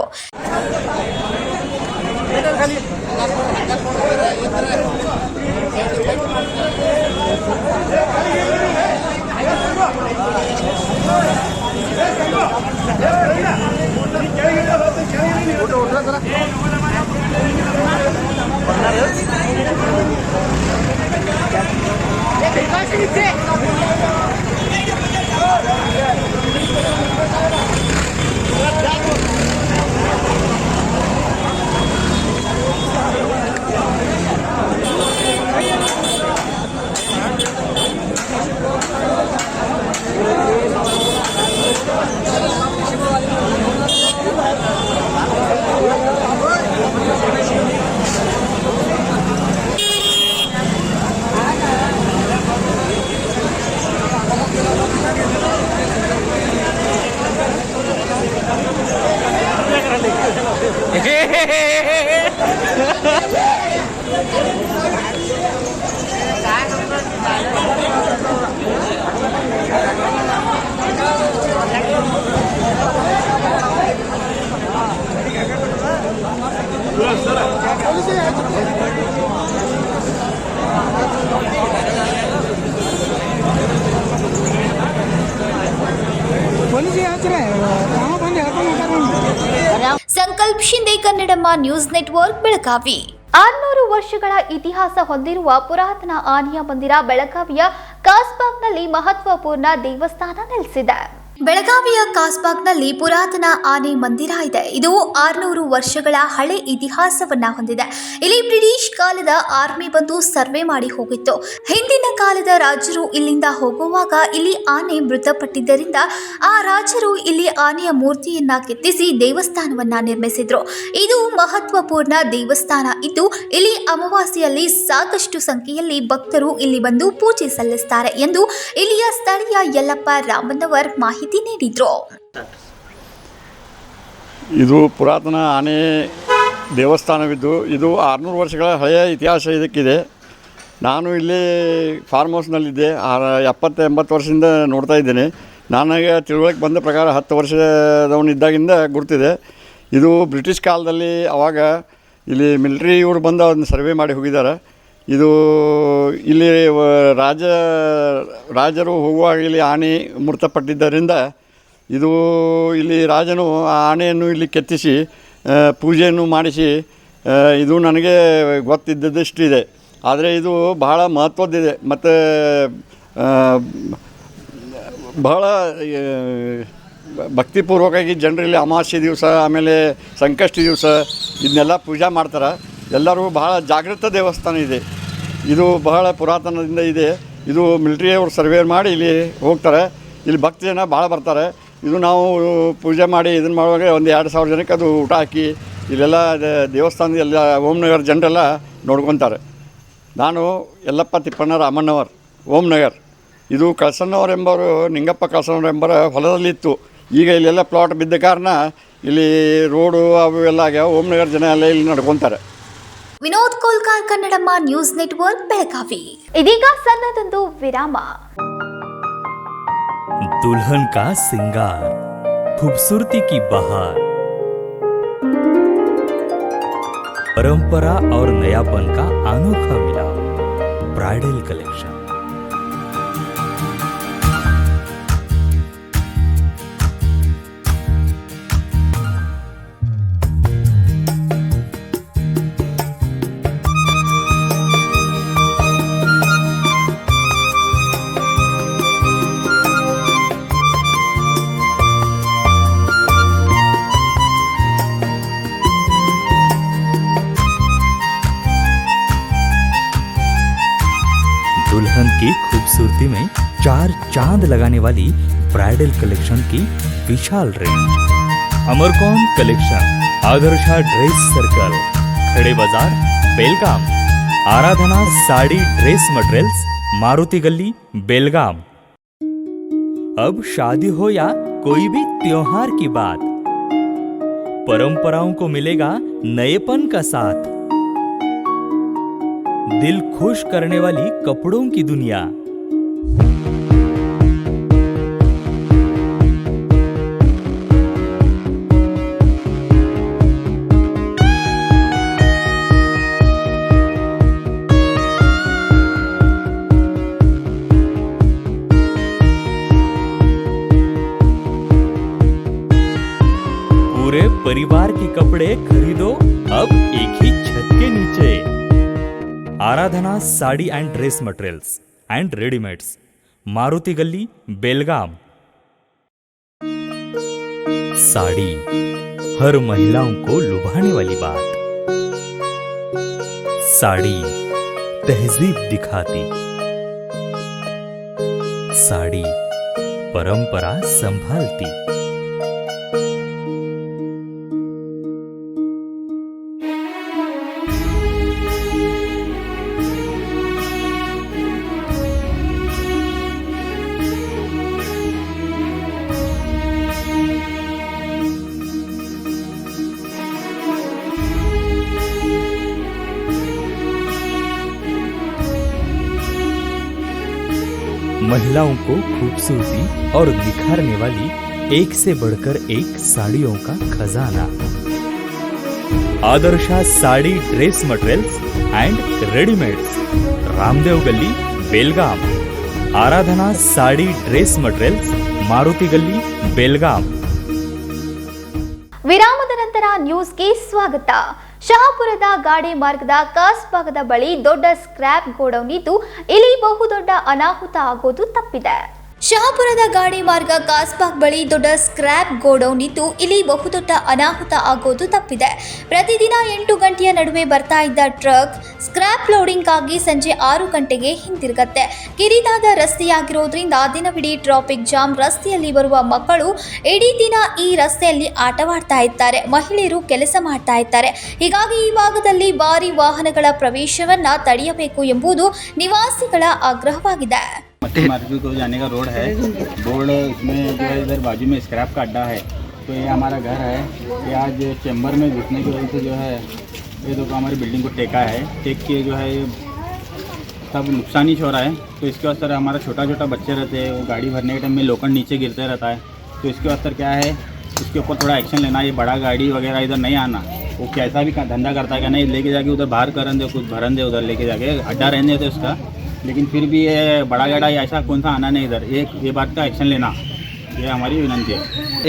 ಸಂಕಲ್ಪ ಶಿಂದೆ, ಕನ್ನಡಮ್ಮ ನ್ಯೂಸ್ ನೆಟ್ವರ್ಕ್, ಬೆಳಗಾವಿ. 600 ವರ್ಷಗಳ ಇತಿಹಾಸ ಹೊಂದಿರುವ ಪುರಾತನ ಆನೆಯ ಮಂದಿರ ಬೆಳಗಾವಿಯ ಕಾಸ್ಬಾಗ್ನಲ್ಲಿ ಮಹತ್ವಪೂರ್ಣ ದೇವಸ್ಥಾನ ನೆಲೆಸಿದೆ. ಬೆಳಗಾವಿಯ ಕಾಸ್ಬಾಗ್ನಲ್ಲಿ ಪುರಾತನ ಆನೆ ಮಂದಿರ ಇದೆ. ಇದು 600 ವರ್ಷಗಳ ಹಳೆ ಇತಿಹಾಸವನ್ನ ಹೊಂದಿದೆ. ಇಲ್ಲಿ ಬ್ರಿಟಿಷ್ ಕಾಲದ ಆರ್ಮಿ ಬಂದು ಸರ್ವೆ ಮಾಡಿ ಹೋಗಿತ್ತು. ಹಿಂದಿನ ಕಾಲದ ರಾಜರು ಇಲ್ಲಿಂದ ಹೋಗುವಾಗ ಇಲ್ಲಿ ಆನೆ ಮೃತಪಟ್ಟಿದ್ದರಿಂದ ಆ ರಾಜರು ಇಲ್ಲಿ ಆನೆಯ ಮೂರ್ತಿಯನ್ನ ಕೆತ್ತಿಸಿ ದೇವಸ್ಥಾನವನ್ನ ನಿರ್ಮಿಸಿದ್ರು. ಇದು ಮಹತ್ವಪೂರ್ಣ ದೇವಸ್ಥಾನ ಇದ್ದು ಇಲ್ಲಿ ಅಮಾವಾಸ್ಯೆಯಲ್ಲಿ ಸಾಕಷ್ಟು ಸಂಖ್ಯೆಯಲ್ಲಿ ಭಕ್ತರು ಇಲ್ಲಿ ಬಂದು ಪೂಜೆ ಸಲ್ಲಿಸುತ್ತಾರೆ ಎಂದು ಇಲ್ಲಿಯ ಸ್ಥಳೀಯ ಯಲ್ಲಪ್ಪ ರಾಮಣ್ಣವರ್ ಮಾಹಿತಿ ನೀಡಿದ್ರು. ಇದು ಪುರಾತನ ಆನೆ ದೇವಸ್ಥಾನವಿದ್ದು ಇದು 600 ವರ್ಷಗಳ ಹಳೆಯ ಇತಿಹಾಸ ಇದಕ್ಕಿದೆ. ನಾನು ಇಲ್ಲಿ ಫಾರ್ಮ್ ಹೌಸ್ನಲ್ಲಿದ್ದೆ. 70-80 ವರ್ಷದಿಂದ ನೋಡ್ತಾ ಇದ್ದೇನೆ. ನನಗೆ ತಿಳುವಳಿಕೆ ಬಂದ ಪ್ರಕಾರ 10 ವರ್ಷದವನಿದ್ದಾಗಿಂದ ಗುರ್ತಿದೆ. ಇದು ಬ್ರಿಟಿಷ್ ಕಾಲದಲ್ಲಿ ಆವಾಗ ಇಲ್ಲಿ ಮಿಲಿಟ್ರಿ ಇವರು ಬಂದು ಅದನ್ನು ಸರ್ವೆ ಮಾಡಿ ಹೋಗಿದ್ದಾರೆ. ಇದು ಇಲ್ಲಿ ರಾಜರು ಹೋಗುವಾಗ ಇಲ್ಲಿ ಆನೆ ಮೃತಪಟ್ಟಿದ್ದರಿಂದ ಇದು ಇಲ್ಲಿ ರಾಜನು ಆ ಆನೆಯನ್ನು ಇಲ್ಲಿ ಕೆತ್ತಿಸಿ ಪೂಜೆಯನ್ನು ಮಾಡಿಸಿ ಇದು ನನಗೆ ಗೊತ್ತಿದ್ದದಷ್ಟಿದೆ. ಆದರೆ ಇದು ಬಹಳ ಮಹತ್ವದ್ದಿದೆ ಮತ್ತು ಬಹಳ ಭಕ್ತಿಪೂರ್ವಕವಾಗಿ ಜನರಲ್ಲಿ ಅಮಾವಾಸ್ಯೆ ದಿವಸ ಆಮೇಲೆ ಸಂಕಷ್ಟಿ ದಿವಸ ಇದನ್ನೆಲ್ಲ ಪೂಜೆ ಮಾಡ್ತಾರೆ. ಎಲ್ಲರೂ ಬಹಳ ಜಾಗೃತ ದೇವಸ್ಥಾನ ಇದೆ. ಇದು ಬಹಳ ಪುರಾತನದಿಂದ ಇದೆ. ಇದು ಮಿಲಿಟ್ರಿಯವರು ಸರ್ವೆ ಮಾಡಿ ಇಲ್ಲಿ ಹೋಗ್ತಾರೆ. ಇಲ್ಲಿ ಭಕ್ತ ಜನ ಭಾಳ ಬರ್ತಾರೆ. ಇದು ನಾವು ಪೂಜೆ ಮಾಡಿ ಇದನ್ನು ಮಾಡುವಾಗ ಒಂದು 2,000 ಜನಕ್ಕೆ ಅದು ಊಟ ಹಾಕಿ ಇಲ್ಲೆಲ್ಲ ದೇವಸ್ಥಾನದ ಎಲ್ಲ ಓಂನಗರ್ ಜನರೆಲ್ಲ ನೋಡ್ಕೊತಾರೆ. ನಾನು ಯಲ್ಲಪ್ಪ ತಿಪ್ಪಣ್ಣ ರಾಮಣ್ಣವರ್, ಓಂನಗರ್. ಇದು ಕಳಸಣ್ಣವ್ರು ಎಂಬವರು, ನಿಂಗಪ್ಪ ಕಳಸಣ್ಣವ್ರು ಎಂಬರ ಹೊಲದಲ್ಲಿತ್ತು. ಈಗ ಇಲ್ಲೆಲ್ಲ ಪ್ಲಾಟ್ ಬಿದ್ದ ಕಾರಣ ಇಲ್ಲಿ ರೋಡು ಅವು ಎಲ್ಲ ಆಗ್ಯಾವ. ಓಂನಗರ್ ಜನ ಎಲ್ಲ ಇಲ್ಲಿ ನಡ್ಕೊತಾರೆ. Vinod Kolkar, Kannadamma news network, Belagavi. ಇದೀಗ ಸಣ್ಣದೊಂದು ವಿರಾಮ. दुल्हन का सिंगार, खूबसूरती की बहार, परंपरा और नयापन का अनोखा मिलाप, ब्राइडल कलेक्शन। दुल्हन की खूबसूरती में 4 चांद लगाने वाली ब्राइडल कलेक्शन की विशाल range. Amarkon collection, Adarsha dress circle, Khade Bazar, Belgaum. Aradhana sari dress materials, Maruti Galli, Belgaum. अब शादी हो या कोई भी त्योहार की बात, परंपराओं को मिलेगा नएपन का साथ, दिल खुश करने वाली कपड़ों की दुनिया। पूरे परिवार के कपड़े खरीदो अब एक ही छत के नीचे। Aradhana sari and dress materials and readymades, Maruti Galli, Belgaum. Sari हर महिलाओं को लुभाने वाली बात, साड़ी तहजीब दिखाती, साड़ी परंपरा संभालती। महिलाओं को खूबसूरती और निखारने वाली एक से बढ़कर एक साड़ियों का खजाना। Adarsha sari dress materials and readymades, Ramdev गली, बेलगाम। आराधना साड़ी ड्रेस मटेरियल्स, मारुति गली, बेलगाम। ವಿರಾಮದ ನಂತರ ನ್ಯೂಸ್ಗೆ ಸ್ವಾಗತ. ಶಹಾಪುರದ ಗಾಡಿ ಮಾರ್ಗದ ಕಾಸ್ ಭಾಗದ ಬಳಿ ದೊಡ್ಡ ಸ್ಕ್ರಾಪ್ ಗೋಡೌನ್ ಇದ್ದು ಇಲ್ಲಿ ಬಹುದೊಡ್ಡ ಅನಾಹುತ ಆಗೋದು ತಪ್ಪಿದೆ. ಶಹಾಪುರದ ಗಾಡಿ ಮಾರ್ಗ ಕಾಸ್ಬಾಗ್ ಬಳಿ ದೊಡ್ಡ ಸ್ಕ್ರಾಪ್ ಗೋಡೌನ್ ಇದ್ದು ಇಲ್ಲಿ ಬಹುದೊಡ್ಡ ಅನಾಹುತ ಆಗೋದು ತಪ್ಪಿದೆ. ಪ್ರತಿದಿನ 8 ಗಂಟೆಯ ನಡುವೆ ಬರ್ತಾ ಇದ್ದ ಟ್ರಕ್ ಸ್ಕ್ರಾಪ್ ಲೋಡಿಂಗ್ ಆಗಿ ಸಂಜೆ 6 ಗಂಟೆಗೆ ಹಿಂದಿರುಗತ್ತೆ. ಕಿರಿದಾದ ರಸ್ತೆಯಾಗಿರೋದ್ರಿಂದ ದಿನವಿಡೀ ಟ್ರಾಫಿಕ್ ಜಾಮ್. ರಸ್ತೆಯಲ್ಲಿ ಬರುವ ಮಕ್ಕಳು ಇಡೀ ದಿನ ಈ ರಸ್ತೆಯಲ್ಲಿ ಆಟವಾಡ್ತಾ ಇರ್ತಾರೆ. ಮಹಿಳೆಯರು ಕೆಲಸ ಮಾಡ್ತಾ ಇರ್ತಾರೆ. ಹೀಗಾಗಿ ಈ ಭಾಗದಲ್ಲಿ ಭಾರಿ ವಾಹನಗಳ ಪ್ರವೇಶವನ್ನ ತಡೆಯಬೇಕು ಎಂಬುದು ನಿವಾಸಿಗಳ ಆಗ್ರಹವಾಗಿದೆ. मार्केट को जाने का रोड है, बोर्ड इसमें जो है इधर बाजू में स्क्रैप का अड्डा है, तो ये हमारा घर है। ये आज चैम्बर में घुसने की वजह से जो है ये तो हमारी बिल्डिंग को टेका है, टेक के जो है ये सब नुकसान ही हो रहा है। तो इसके वास्ते हमारा छोटा छोटा बच्चे रहते हैं, वो गाड़ी भरने के टाइम में लोखंड नीचे गिरते रहता है। तो इसके वास्ते क्या है, उसके ऊपर थोड़ा एक्शन लेना। ये बड़ा गाड़ी वगैरह इधर नहीं आना, वो कैसा भी धंधा करता है क्या नहीं, लेके जाके उधर बाहर करन दे, कुछ भरन दे उधर लेके जाके, अड्डा रहने दे उसका। लेकिन फिर भी ये बड़ा गाड़ा ऐसा कौन सा आना नहीं इधर, ये बात का एक्शन लेना, ये हमारी विनंती है।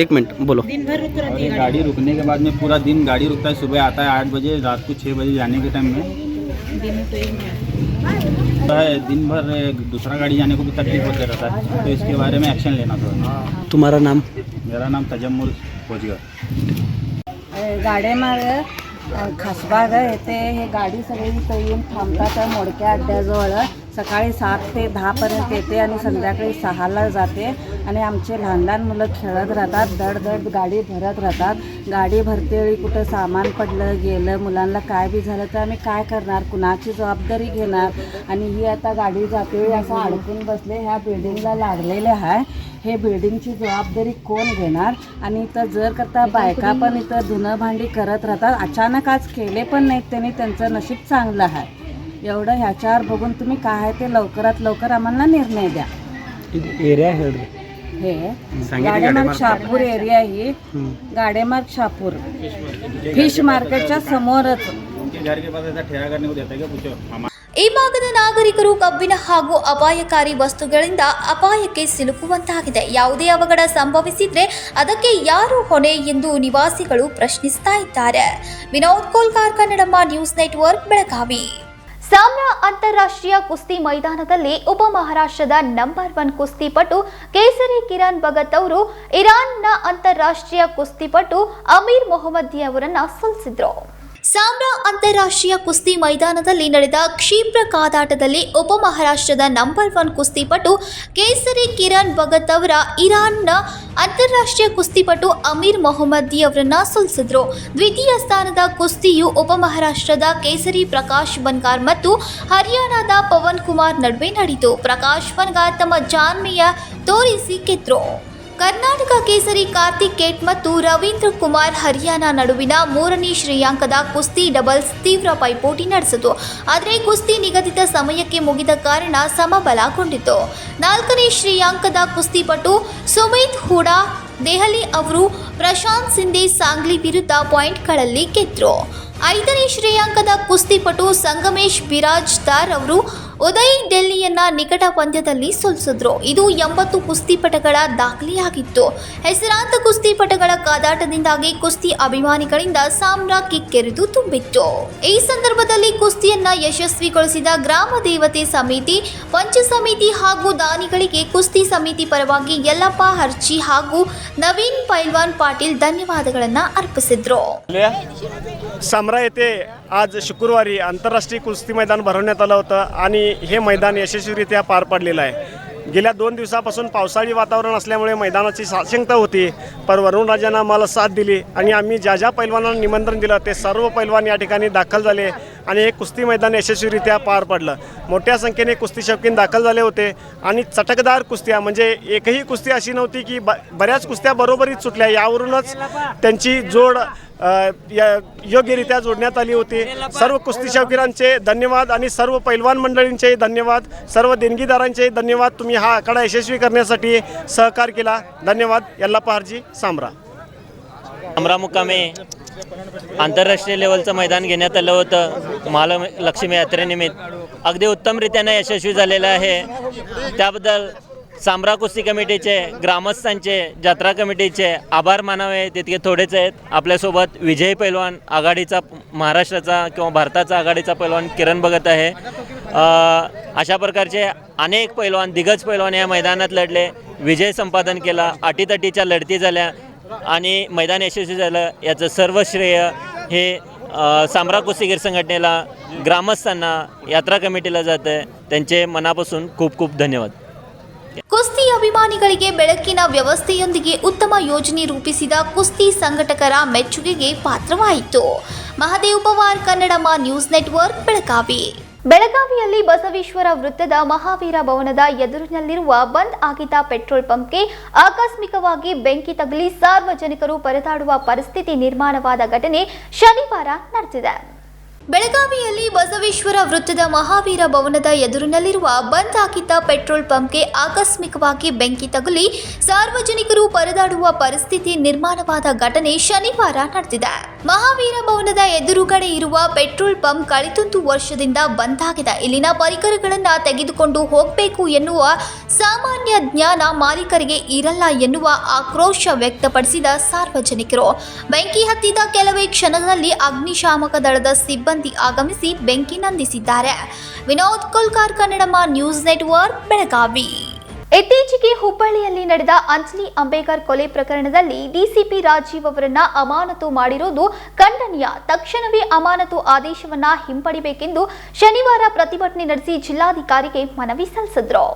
1 मिनट बोलो। और ये गाड़ी रुकने के बाद में पूरा दिन गाड़ी रुकता है, सुबह आता है 8 बजे, रात को 6 बजे जाने के टाइम में दिन भर दूसरा गाड़ी जाने को भी तकलीफ होता रहता है। तो इसके बारे में एक्शन लेना था। तुम्हारा नाम? मेरा नाम तजम्मुल खोजगर. गाडी मार्ग खासबाग येथे हे गाडी सगळी इथं येऊन थांबतात मोडक्या अड्ड्याजवळ. सकाळी 7 ते 10 पर्यंत येते आणि संध्याकाळी 6ला जाते. आणि आमचे लहान लहान मुलं खेळत राहतात, दड गाडी भरत राहतात. गाडी भरतेवेळी कुठं सामान पडलं गेलं, मुलांना काय बी झालं तर आम्ही काय करणार, कुणाची जबाबदारी घेणार. आणि ही आता गाडी जातेवेळी असं अडकून बसले, ह्या बिल्डिंगला लागलेले आहे. हे बिल्डिंगची जबाबदारी कोण घेणार. आणि इथं जर करता बायका पण इथं धुणं भांडी करत राहतात. अचानक आज केले पण नाहीत त्यांनी, त्यांचं नशीब चांगलं आहे. एवढं ह्याच्यावर बघून तुम्ही काय आहे ते लवकरात लवकर आम्हाला निर्णय द्या. एरिया हे गाडेमार्ग शहापूर एरिया, ही गाडेमार्ग शहापूर फिश मार्केटच्या समोरच. ಈ ಭಾಗದ ನಾಗರಿಕರು ಕಬ್ಬಿನ ಹಾಗೂ ಅಪಾಯಕಾರಿ ವಸ್ತುಗಳಿಂದ ಅಪಾಯಕ್ಕೆ ಸಿಲುಕುವಂತಾಗಿದೆ. ಯಾವುದೇ ಅವಘಡ ಸಂಭವಿಸಿದ್ರೆ ಅದಕ್ಕೆ ಯಾರು ಹೊಣೆ ಎಂದು ನಿವಾಸಿಗಳು ಪ್ರಶ್ನಿಸ್ತಾ ಇದ್ದಾರೆ. Vinod Kolkar, Kannadamma news network, Belagavi. ಸಾಮ್ರಾ ಅಂತಾರಾಷ್ಟ್ರೀಯ ಕುಸ್ತಿ ಮೈದಾನದಲ್ಲಿ ಉಪಮಹಾರಾಷ್ಟ್ರದ ನಂಬರ್ 1 ಕುಸ್ತಿಪಟು ಕೇಸರಿ ಕಿರಣ್ ಭಗತ್ ಅವರು ಇರಾನ್ನ ಅಂತಾರಾಷ್ಟ್ರೀಯ ಕುಸ್ತಿಪಟು ಅಮೀರ್ ಮೊಹಮ್ಮದಿ ಅವರನ್ನ ಸೋಲಿಸಿದ್ರು. ಸಾಮ್ರಾ ಅಂತಾರಾಷ್ಟ್ರೀಯ ಕುಸ್ತಿ ಮೈದಾನದಲ್ಲಿ ನಡೆದ ಕ್ಷಿಪ್ರ ಕಾದಾಟದಲ್ಲಿ ಉಪಮಹಾರಾಷ್ಟ್ರದ ನಂಬರ್ 1 ಕುಸ್ತಿಪಟು ಕೇಸರಿ ಕಿರಣ್ ಭಗತ್ ಅವರ ಇರಾನ್ನ ಅಂತಾರಾಷ್ಟ್ರೀಯ ಕುಸ್ತಿಪಟು ಅಮೀರ್ ಮೊಹಮ್ಮದಿ ಅವರನ್ನ ಸೋಲಿಸಿದ್ರು. ದ್ವಿತೀಯ ಸ್ಥಾನದ ಕುಸ್ತಿಯು ಉಪಮಹಾರಾಷ್ಟ್ರದ ಕೇಸರಿ ಪ್ರಕಾಶ್ ಬನ್ಗಾರ್ ಮತ್ತು ಹರಿಯಾಣದ ಪವನ್ ಕುಮಾರ್ ನಡುವೆ ನಡೆಯಿತು. ಪ್ರಕಾಶ್ ಬನ್ಗಾರ್ ತಮ್ಮ ಜಾಣ್ಮೆಯ ತೋರಿಸಿ ಗೆದ್ರು. ಕರ್ನಾಟಕ ಕೇಸರಿ ಕಾರ್ತಿಕ್ ಕೇಟ್ ಮತ್ತು ರವೀಂದ್ರ ಕುಮಾರ್ ಹರಿಯಾಣ ನಡುವಿನ 3ನೇ ಶ್ರೇಯಾಂಕದ ಕುಸ್ತಿ ಡಬಲ್ಸ್ ತೀವ್ರ ಪೈಪೋಟಿ ನಡೆಸಿತು. ಆದರೆ ಕುಸ್ತಿ ನಿಗದಿತ ಸಮಯಕ್ಕೆ ಮುಗಿದ ಕಾರಣ ಸಮಬಲಗೊಂಡಿತು. 4ನೇ ಶ್ರೇಯಾಂಕದ ಕುಸ್ತಿಪಟು ಸುಮಿತ್ ಹೂಡಾ ದೆಹಲಿ ಅವರು ಪ್ರಶಾಂತ್ ಸಿಂಧೆ ಸಾಂಗ್ಲಿ ವಿರುದ್ಧ ಪಾಯಿಂಟ್ಗಳಲ್ಲಿ ಗೆದ್ದರು. 5ನೇ ಶ್ರೇಯಾಂಕದ ಕುಸ್ತಿಪಟು ಸಂಗಮೇಶ್ ಬಿರಾಜ್ದಾರ್ ಅವರು ಉದಯ್ ಡೆಲ್ಲಿಯನ್ನ ನಿಕಟ ಪಂದ್ಯದಲ್ಲಿ ಸೋಲಿಸಿದ್ರು. ಇದು 80 ಕುಸ್ತಿಪಟುಗಳ ದಾಖಲೆಯಾಗಿತ್ತು. ಹೆಸರಾಂತ ಕುಸ್ತಿಪಟುಗಳ ಕಾದಾಟದಿಂದಾಗಿ ಕುಸ್ತಿ ಅಭಿಮಾನಿಗಳಿಂದ ಸಾಮ್ರಾ ಕಿಕ್ಕೆರೆದು ತುಂಬಿತ್ತು. ಈ ಸಂದರ್ಭದಲ್ಲಿ ಕುಸ್ತಿಯನ್ನ ಯಶಸ್ವಿಗೊಳಿಸಿದ ಗ್ರಾಮ ದೇವತೆ ಸಮಿತಿ, ಪಂಚ ಸಮಿತಿ ಹಾಗೂ ದಾನಿಗಳಿಗೆ ಕುಸ್ತಿ ಸಮಿತಿ ಪರವಾಗಿ ಯಲ್ಲಪ್ಪ ಹರ್ಚಿ ಹಾಗೂ नवीन पैलवान पाटील धन्यवादಗಳನ್ನು अर्पिಸಿದ್ರು. सामरा येथे आज शुक्रवारी आंतरराष्ट्रीय कुस्ती मैदान भरवण्यात आलं होतं आणि हे मैदान यशस्वीरित्या पार पडलेलं आहे. गेल्या 2 दिवसापासून पावसाळी वातावरण असल्यामुळे मैदानाची साशंकता होती, पण वरुणराजानं आम्हाला साथ दिली आणि आम्ही ज्या ज्या पैलवानांना निमंत्रण दिलं ते सर्व पैलवान या ठिकाणी दाखल झाले आणि हे कुस्ती मैदान यशस्वीरित्या पार पडलं. मोठ्या संख्येने कुस्ती शौकीन दाखल झाले होते आणि चटकदार कुस्त्या म्हणजे एकही कुस्ती अशी नव्हती की बऱ्याच कुस्त्या बरोबरीत सुटल्या. यावरूनच त्यांची जोड योग्यरित्या जोडण्यात आली होती. सर्व कुस्ती शौकीनांचे धन्यवाद आणि सर्व पैलवान मंडळींचे धन्यवाद, सर्व देणगीदारांचे धन्यवाद. तुम्ही हा आखाडा यशस्वी करण्यासाठी सहकार केला. धन्यवाद. यल्लाप्पा हर्जी, सामरा. सामरा मुक्कामे आंतरराष्ट्रीय लेवलचं मैदान घेण्यात आलं होतं. महालक्ष्मी यात्रेनिमित्त अगदी उत्तमरित्याने यशस्वी झालेलं आहे. त्याबद्दल सामरा कुस्ती कमिटीचे, ग्रामस्थांचे, जत्रा कमिटीचे आभार मानावे तितके थोडेच आहेत. आपल्यासोबत विजयी पैलवान आघाडीचा, महाराष्ट्राचा किंवा भारताचा आघाडीचा पैलवान किरण भगत आहे. अशा प्रकारचे अनेक पैलवान, दिग्गज पैलवान या मैदानात लढले, विजय संपादन केला, अटीतटीच्या लढती झाल्या आणि मैदान यशस्वी झालं. याचं सर्व श्रेय हे सामरा कुस्तीगीर संघटनेला, ग्रामस्थांना, यात्रा कमिटीला जातं. त्यांचे मनापासून खूप खूप धन्यवाद. ಕುಸ್ತಿ ಅಭಿಮಾನಿಗಳಿಗೆ ಬೆಳಕಿನ ವ್ಯವಸ್ಥೆಯೊಂದಿಗೆ ಉತ್ತಮ ಯೋಜನೆ ರೂಪಿಸಿದ ಕುಸ್ತಿ ಸಂಘಟಕರ ಮೆಚ್ಚುಗೆಗೆ ಪಾತ್ರವಾಯಿತು. Mahadev Pawar, Kannadamma news network, Belagavi. ಬೆಳಗಾವಿಯಲ್ಲಿ ಬಸವೇಶ್ವರ ವೃತ್ತದ ಮಹಾವೀರ ಭವನದ ಎದುರಿನಲ್ಲಿರುವ ಬಂದ್ ಆಗಿದ್ದ ಪೆಟ್ರೋಲ್ ಪಂಪ್ಗೆ ಆಕಸ್ಮಿಕವಾಗಿ ಬೆಂಕಿ ತಗುಲಿ ಸಾರ್ವಜನಿಕರು ಪರದಾಡುವ ಪರಿಸ್ಥಿತಿ ನಿರ್ಮಾಣವಾದ ಘಟನೆ ಶನಿವಾರ ನಡೆದಿದೆ. ಬೆಳಗಾವಿಯಲ್ಲಿ ಬಸವೇಶ್ವರ ವೃತ್ತದ ಮಹಾವೀರ ಭವನದ ಎದುರಿನಲ್ಲಿರುವ ಬಂದ್ ಆಗಿದ್ದ ಪೆಟ್ರೋಲ್ ಪಂಪ್ಗೆ ಆಕಸ್ಮಿಕವಾಗಿ ಬೆಂಕಿ ತಗುಲಿ ಸಾರ್ವಜನಿಕರು ಪರದಾಡುವ ಪರಿಸ್ಥಿತಿ ನಿರ್ಮಾಣವಾದ ಘಟನೆ ಶನಿವಾರ ನಡೆದಿದೆ. ಮಹಾವೀರ ಭವನದ ಎದುರುಗಡೆ ಇರುವ ಪೆಟ್ರೋಲ್ ಪಂಪ್ ಕಳೆದೊಂದು ವರ್ಷದಿಂದ ಬಂದ್ ಆಗಿದೆ. ಇಲ್ಲಿನ ಪರಿಕರಗಳನ್ನು ತೆಗೆದುಕೊಂಡು ಹೋಗಬೇಕು ಎನ್ನುವ ಸಾಮಾನ್ಯ ಜ್ಞಾನ ಮಾಲೀಕರಿಗೆ ಇರಲ್ಲ ಎನ್ನುವ ಆಕ್ರೋಶ ವ್ಯಕ್ತಪಡಿಸಿದ ಸಾರ್ವಜನಿಕರು ಬೆಂಕಿ ಹತ್ತಿದ ಕೆಲವೇ ಕ್ಷಣಗಳಲ್ಲಿ ಅಗ್ನಿಶಾಮಕ ದಳದ ಸಿಬ್ಬಂದಿ ಆಗಮಿಸಿ ಬೆಂಕಿ ನಂದಿಸಿದ್ದಾರೆ. Vinod Kolkar, Kannadamma news network, Belagavi. ಇತ್ತೀಚೆಗೆ ಹುಬ್ಬಳ್ಳಿಯಲ್ಲಿ ನಡೆದ ಅಂಜಲಿ ಅಂಬೇಕರ್ ಕೊಲೆ ಪ್ರಕರಣದಲ್ಲಿ ಡಿಸಿಪಿ ರಾಜೀವ್ ಅವರನ್ನ ಅಮಾನತು ಮಾಡಿರುವುದು ಖಂಡನೀಯ. ತಕ್ಷಣವೇ ಅಮಾನತು ಆದೇಶವನ್ನ ಹಿಂಪಡಿಬೇಕೆಂದು ಶನಿವಾರ ಪ್ರತಿಭಟನೆ ನಡೆಸಿ ಜಿಲ್ಲಾಧಿಕಾರಿಗೆ ಮನವಿ ಸಲ್ಲಿಸಿದರು.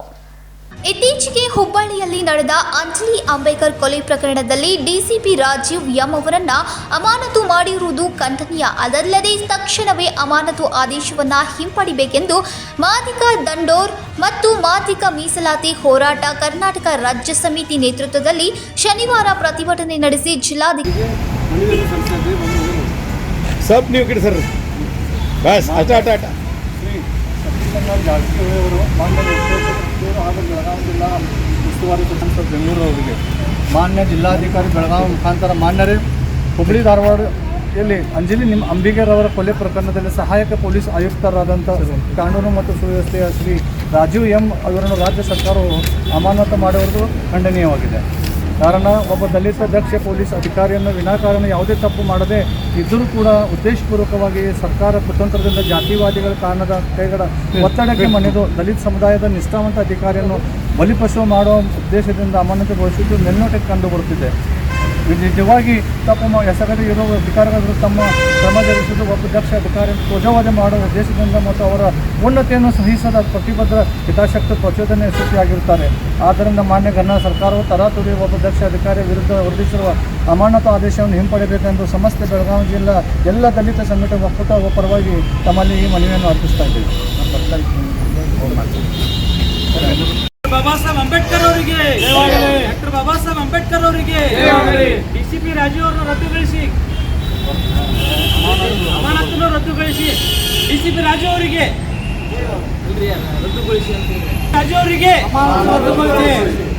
ಇತ್ತೀಚೆಗೆ ಹುಬ್ಬಳ್ಳಿಯಲ್ಲಿ ನಡೆದ ಅಂಜಲಿ ಅಂಬೇಕರ್ ಕೊಲೆ ಪ್ರಕರಣದಲ್ಲಿ ಡಿಸಿಪಿ ರಾಜೀವ್ ಎಂ ಅವರನ್ನ ಅಮಾನತು ಮಾಡಿರುವುದು ಖಂಡನೀಯ. ಅದಲ್ಲದೆ ತಕ್ಷಣವೇ ಅಮಾನತು ಆದೇಶವನ್ನ ಹಿಂಪಡಿಬೇಕೆಂದು ಮಾದಿಗ ದಂಡೋರ್ ಮತ್ತು ಮಾದಿಗ ಮೀಸಲಾತಿ ಹೋರಾಟ ಕರ್ನಾಟಕ ರಾಜ್ಯ ಸಮಿತಿ ನೇತೃತ್ವದಲ್ಲಿ ಶನಿವಾರ ಪ್ರತಿಭಟನೆ ನಡೆಸಿ ಜಿಲ್ಲಾಧಿಕಾರಿ ಬೆಳಗಾವಿ ಜಿಲ್ಲಾ ಉಸ್ತುವಾರಿ ಸಚಿವ ಬೆಂಗಳೂರು ಅವರಿಗೆ ಮಾನ್ಯ ಜಿಲ್ಲಾಧಿಕಾರಿ ಬೆಳಗಾವಿ ಮುಖಾಂತರ ಮಾನ್ಯರೇ ಹುಬ್ಬಳ್ಳಿ ಧಾರವಾಡದಲ್ಲಿ ಅಂಜಲಿ ಅಂಬಿಗರ್ ಅವರ ಕೊಲೆ ಪ್ರಕರಣದಲ್ಲಿ ಸಹಾಯಕ ಪೊಲೀಸ್ ಆಯುಕ್ತರಾದಂಥ ಕಾನೂನು ಮತ್ತು ಸುವ್ಯವಸ್ಥೆಯ ಶ್ರೀ ರಾಜೀವ್ ಎಂ ಅವರನ್ನು ರಾಜ್ಯ ಸರ್ಕಾರವು ಅಮಾನತು ಮಾಡಿರುವುದು ಖಂಡನೀಯವಾಗಿದೆ. ಕಾರಣ ಒಬ್ಬ ದಲಿತ ದಕ್ಷ ಪೊಲೀಸ್ ಅಧಿಕಾರಿಯನ್ನು ವಿನಾಕಾರಣ ಯಾವುದೇ ತಪ್ಪು ಮಾಡದೆ ಇದ್ದರೂ ಕೂಡ ಉದ್ದೇಶಪೂರ್ವಕವಾಗಿ ಸರ್ಕಾರ ಕುತಂತ್ರದಿಂದ ಜಾತಿವಾದಿಗಳ ಕಾರಣದ ಕೈಗಳ ಒತ್ತಡಕ್ಕೆ ಮಣಿದು ದಲಿತ ಸಮುದಾಯದ ನಿಷ್ಠಾವಂತ ಅಧಿಕಾರಿಯನ್ನು ಬಲಿಪಶು ಮಾಡುವ ಉದ್ದೇಶದಿಂದ ಅಮಾನತುಗೊಳಿಸಿದ್ದು ಮೇಲ್ನೋಟಕ್ಕೆ ಕಂಡುಬರುತ್ತಿದೆ. ನಿಜವಾಗಿ ತಪ್ಪು ಎಸಗದೆ ಇರುವ ಅಧಿಕಾರಿಗಳ ವಿರುದ್ಧ ತಮ್ಮ ಕ್ರಮ ಜರುಗಿಸುವುದು ಒಬ್ಬ ದಕ್ಷ ಅಧಿಕಾರಿಯನ್ನು ಧ್ವಜವಧೆ ಮಾಡುವ ಉದ್ದೇಶದಿಂದ ಮತ್ತು ಅವರ ಉನ್ನತಿಯನ್ನು ಸಹಿಸದ ಪ್ರತಿಬದ್ಧ ಹಿತಾಸಕ್ತಿ ಪ್ರಚೋದನೆ ಸೃಷ್ಟಿಯಾಗಿರುತ್ತಾರೆ. ಆದ್ದರಿಂದ ಮಾನ್ಯ ಕರ್ನಾಟಕ ಸರ್ಕಾರವು ತರಾತುರಿ ಒಬ್ಬ ದಕ್ಷ ಅಧಿಕಾರಿ ವಿರುದ್ಧ ಹೊರಡಿಸಿರುವ ಅಮಾನತು ಆದೇಶವನ್ನು ಹಿಂಪಡೆಯಬೇಕೆಂದು ಸಮಸ್ತ ಬೆಳಗಾವಿ ಜಿಲ್ಲಾ ಎಲ್ಲ ದಲಿತ ಸಂಘಟನೆ ಒಕ್ಕೂಟ ಪರವಾಗಿ ತಮ್ಮಲ್ಲಿ ಈ ಮನವಿಯನ್ನು ಅರ್ಪಿಸ್ತಾ ಇದ್ದೇವೆ. ಬಾಬಾ ಸಾಹೇಬ್ ಅಂಬೇಡ್ಕರ್ ಅವರಿಗೆ ಡಾಕ್ಟರ್ ಬಾಬಾ ಸಾಹೇಬ್ ಅಂಬೇಡ್ಕರ್ ಅವರಿಗೆ ಡಿಸಿಪಿ ರಾಜೀವ್ ಅವರನ್ನು ರದ್ದುಗೊಳಿಸಿ ಅಮಾನತನ್ನು ರದ್ದುಗೊಳಿಸಿ ಡಿಸಿಪಿ ರಾಜು ಅವರಿಗೆ ರದ್ದುಗೊಳಿಸಿ ರಾಜು ಅವರಿಗೆ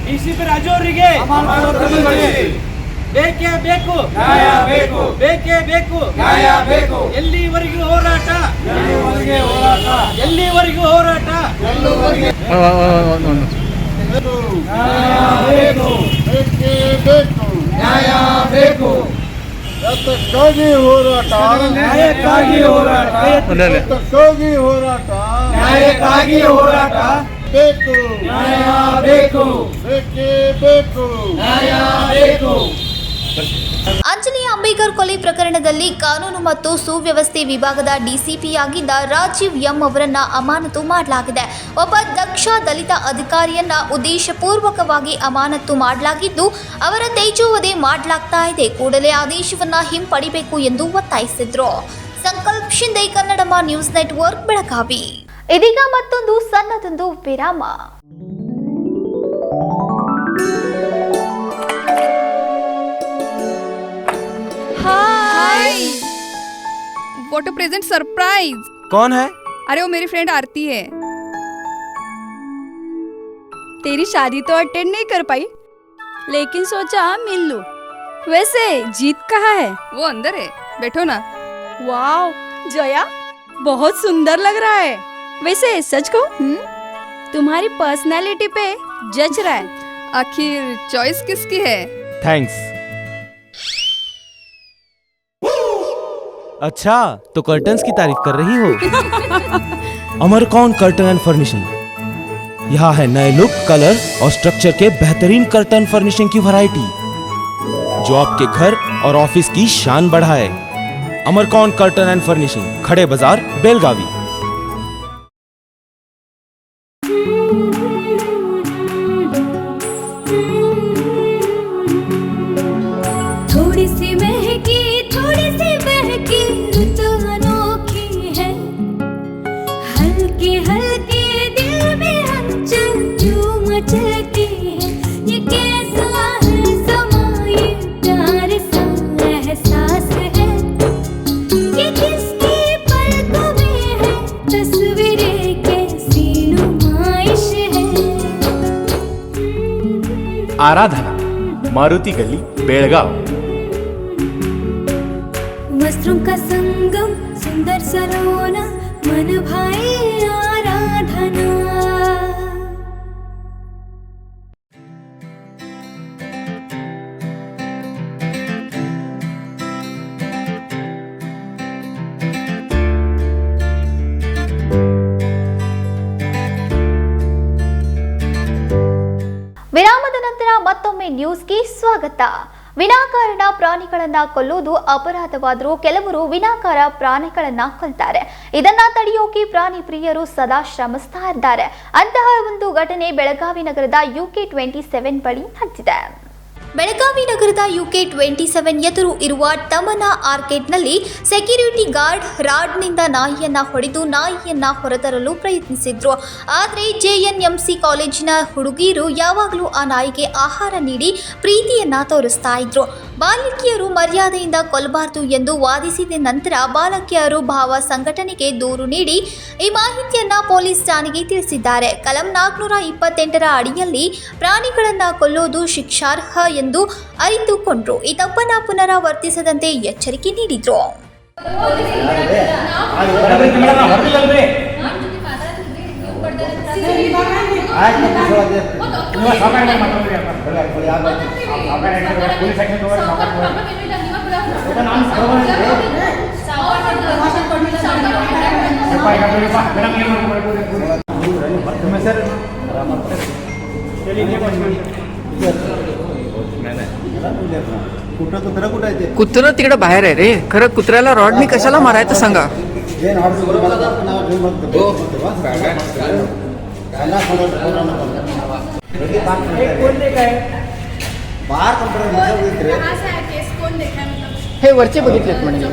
ಡಿಸಿಪಿ ರಾಜು ಅವರಿಗೆ ಬೇಕೇ ಬೇಕು ಬೇಕೇ ಬೇಕು ಎಲ್ಲಿವರೆಗೂ ಹೋರಾಟ ಎಲ್ಲಿವರೆಗೂ ಹೋರಾಟ ನ್ಯಾಯ ಬೇಕು ಯಾತಕ್ಕಾಗಿ ಹೋರಾಟ ನ್ಯಾಯಕ್ಕಾಗಿ ಹೋರಾಟ ಯಾತಕ್ಕಾಗಿ ಹೋರಾಟ ನ್ಯಾಯಕ್ಕಾಗಿ ಹೋರಾಟ ಬೇಕು ನ್ಯಾಯ ಬೇಕು ಬೇಕೇ ಬೇಕು ನ್ಯಾಯ ಬೇಕು. ಅಂಜಲಿ ಅಂಬೇಕರ್ ಕೊಲೆ ಪ್ರಕರಣದಲ್ಲಿ ಕಾನೂನು ಮತ್ತು ಸುವ್ಯವಸ್ಥೆ ವಿಭಾಗದ ಡಿಸಿಪಿಯಾಗಿದ್ದ ರಾಜೀವ್ ಎಂ ಅವರನ್ನ ಅಮಾನತು ಮಾಡಲಾಗಿದೆ. ಒಬ್ಬ ದಕ್ಷ ದಲಿತ ಅಧಿಕಾರಿಯನ್ನ ಉದ್ದೇಶಪೂರ್ವಕವಾಗಿ ಅಮಾನತು ಮಾಡಲಾಗಿದ್ದು ಅವರ ತೇಜೋವಧೆ ಮಾಡಲಾಗ್ತಾ ಇದೆ. ಕೂಡಲೇ ಆದೇಶವನ್ನ ಹಿಂಪಡಿಬೇಕು ಎಂದು ಒತ್ತಾಯಿಸಿದ್ರು. ಸಂಕಲ್ಪ ಶಿಂದೆ, ಕನ್ನಡಮ ನ್ಯೂಸ್ ನೆಟ್ವರ್ಕ್, ಬೆಳಗಾವಿ. ಇದೀಗ ಮತ್ತೊಂದು ಸಣ್ಣದೊಂದು ವಿರಾಮ. Hi what a present surprise. कौन है? अरे वो मेरी फ्रेंड आरती है। तेरी शादी तो अटेंड नहीं कर पाई, लेकिन सोचा मिल लूं। वैसे जीत कहाँ है? वो अंदर है, बैठो ना। वाओ जया, बहुत सुंदर लग रहा है। वैसे सच कहूं, तुम्हारी पर्सनालिटी पे जज रहा है। आखिर चॉइस किसकी है? थैंक्स। अच्छा तो कर्टन्स की तारीफ कर रही हो? अमरकौन कर्टन एंड फर्निशिंग, यहाँ है नए लुक, कलर और स्ट्रक्चर के बेहतरीन कर्टन फर्निशिंग की वैरायटी जो आपके घर और ऑफिस की शान बढ़ाए। अमरकौन कर्टन एंड फर्निशिंग, खड़े बाजार, बेलगावी। थोड़ी सी महकी, थोड़ी सी बहकी, रुत अनोखी है। हल्के हल्के दिल में हलचल जो मचलती है। ये कैसा है समा, ये प्यार सा एहसास है। ये किसकी पलकों में है तस्वीरें, कैसी नुमाइश है। आराधना, मारुति गली, बेलगाव। वस्त्रों का संगम, सुंदर सलोना, मन भाई आराधना। ವಿರಾಮದ ನಂತರ ಮತ್ತೊಮ್ಮೆ ನ್ಯೂಸ್ಗೆ ಸ್ವಾಗತ. ವಿನಾಕಾರಣ ಪ್ರಾಣಿಗಳನ್ನ ಕೊಲ್ಲುವುದು ಅಪರಾಧವಾದರೂ ಕೆಲವರು ವಿನಾಕಾರ ಪ್ರಾಣಿಗಳನ್ನ ಕೊಲ್ತಾರೆ. ಇದನ್ನ ತಡೆಯೋಕೆ ಪ್ರಾಣಿ ಪ್ರಿಯರು ಸದಾ ಶ್ರಮಿಸ್ತಾ ಇದ್ದಾರೆ. ಅಂತಹ ಒಂದು ಘಟನೆ ಬೆಳಗಾವಿ ನಗರದ UK27 ಬಳಿ ನಡೆದಿದೆ. ಬೆಳಗಾವಿ ನಗರದ UK27 ಎದುರು ಇರುವ ಟಮನ ಆರ್ಕೇಡ್ನಲ್ಲಿ ಸೆಕ್ಯೂರಿಟಿ ಗಾರ್ಡ್ ರಾಡ್ನಿಂದ ನಾಯಿಯನ್ನ ಹೊಡೆದು ನಾಯಿಯನ್ನ ಹೊರತರಲು ಪ್ರಯತ್ನಿಸಿದ್ರು. ಆದರೆ JNMC ಕಾಲೇಜಿನ ಹುಡುಗಿಯರು ಯಾವಾಗಲೂ ಆ ನಾಯಿಗೆ ಆಹಾರ ನೀಡಿ ಪ್ರೀತಿಯನ್ನ ತೋರಿಸ್ತಾ ಇದ್ರು. ಬಾಲಕಿಯರು ಮರ್ಯಾದೆಯಿಂದ ಕೊಲ್ಲಬಾರದು ಎಂದು ವಾದಿಸಿದ ನಂತರ ಬಾಲಕಿಯರು ಭಾವ ಸಂಘಟನೆಗೆ ದೂರು ನೀಡಿ ಈ ಮಾಹಿತಿಯನ್ನ ಪೊಲೀಸ್ ಠಾಣೆಗೆ ತಿಳಿಸಿದ್ದಾರೆ. ಕಲಂ 428ರ ಅಡಿಯಲ್ಲಿ ಪ್ರಾಣಿಗಳನ್ನ ಕೊಲ್ಲೋದು ಶಿಕ್ಷಾರ್ಹ ಎಂದು ಅರಿತುಕೊಂಡ್ರು. ಈ ತಪ್ಪನ್ನ ಪುನರಾವರ್ತಿಸದಂತೆ ಎಚ್ಚರಿಕೆ ನೀಡಿದ್ರು. कुत्रं तिकडे बाहेर आहे रे. खरं कुत्र्याला रॉडनी कशाला मारायचं सांगा. हे वरचे बघितलेत म्हणजे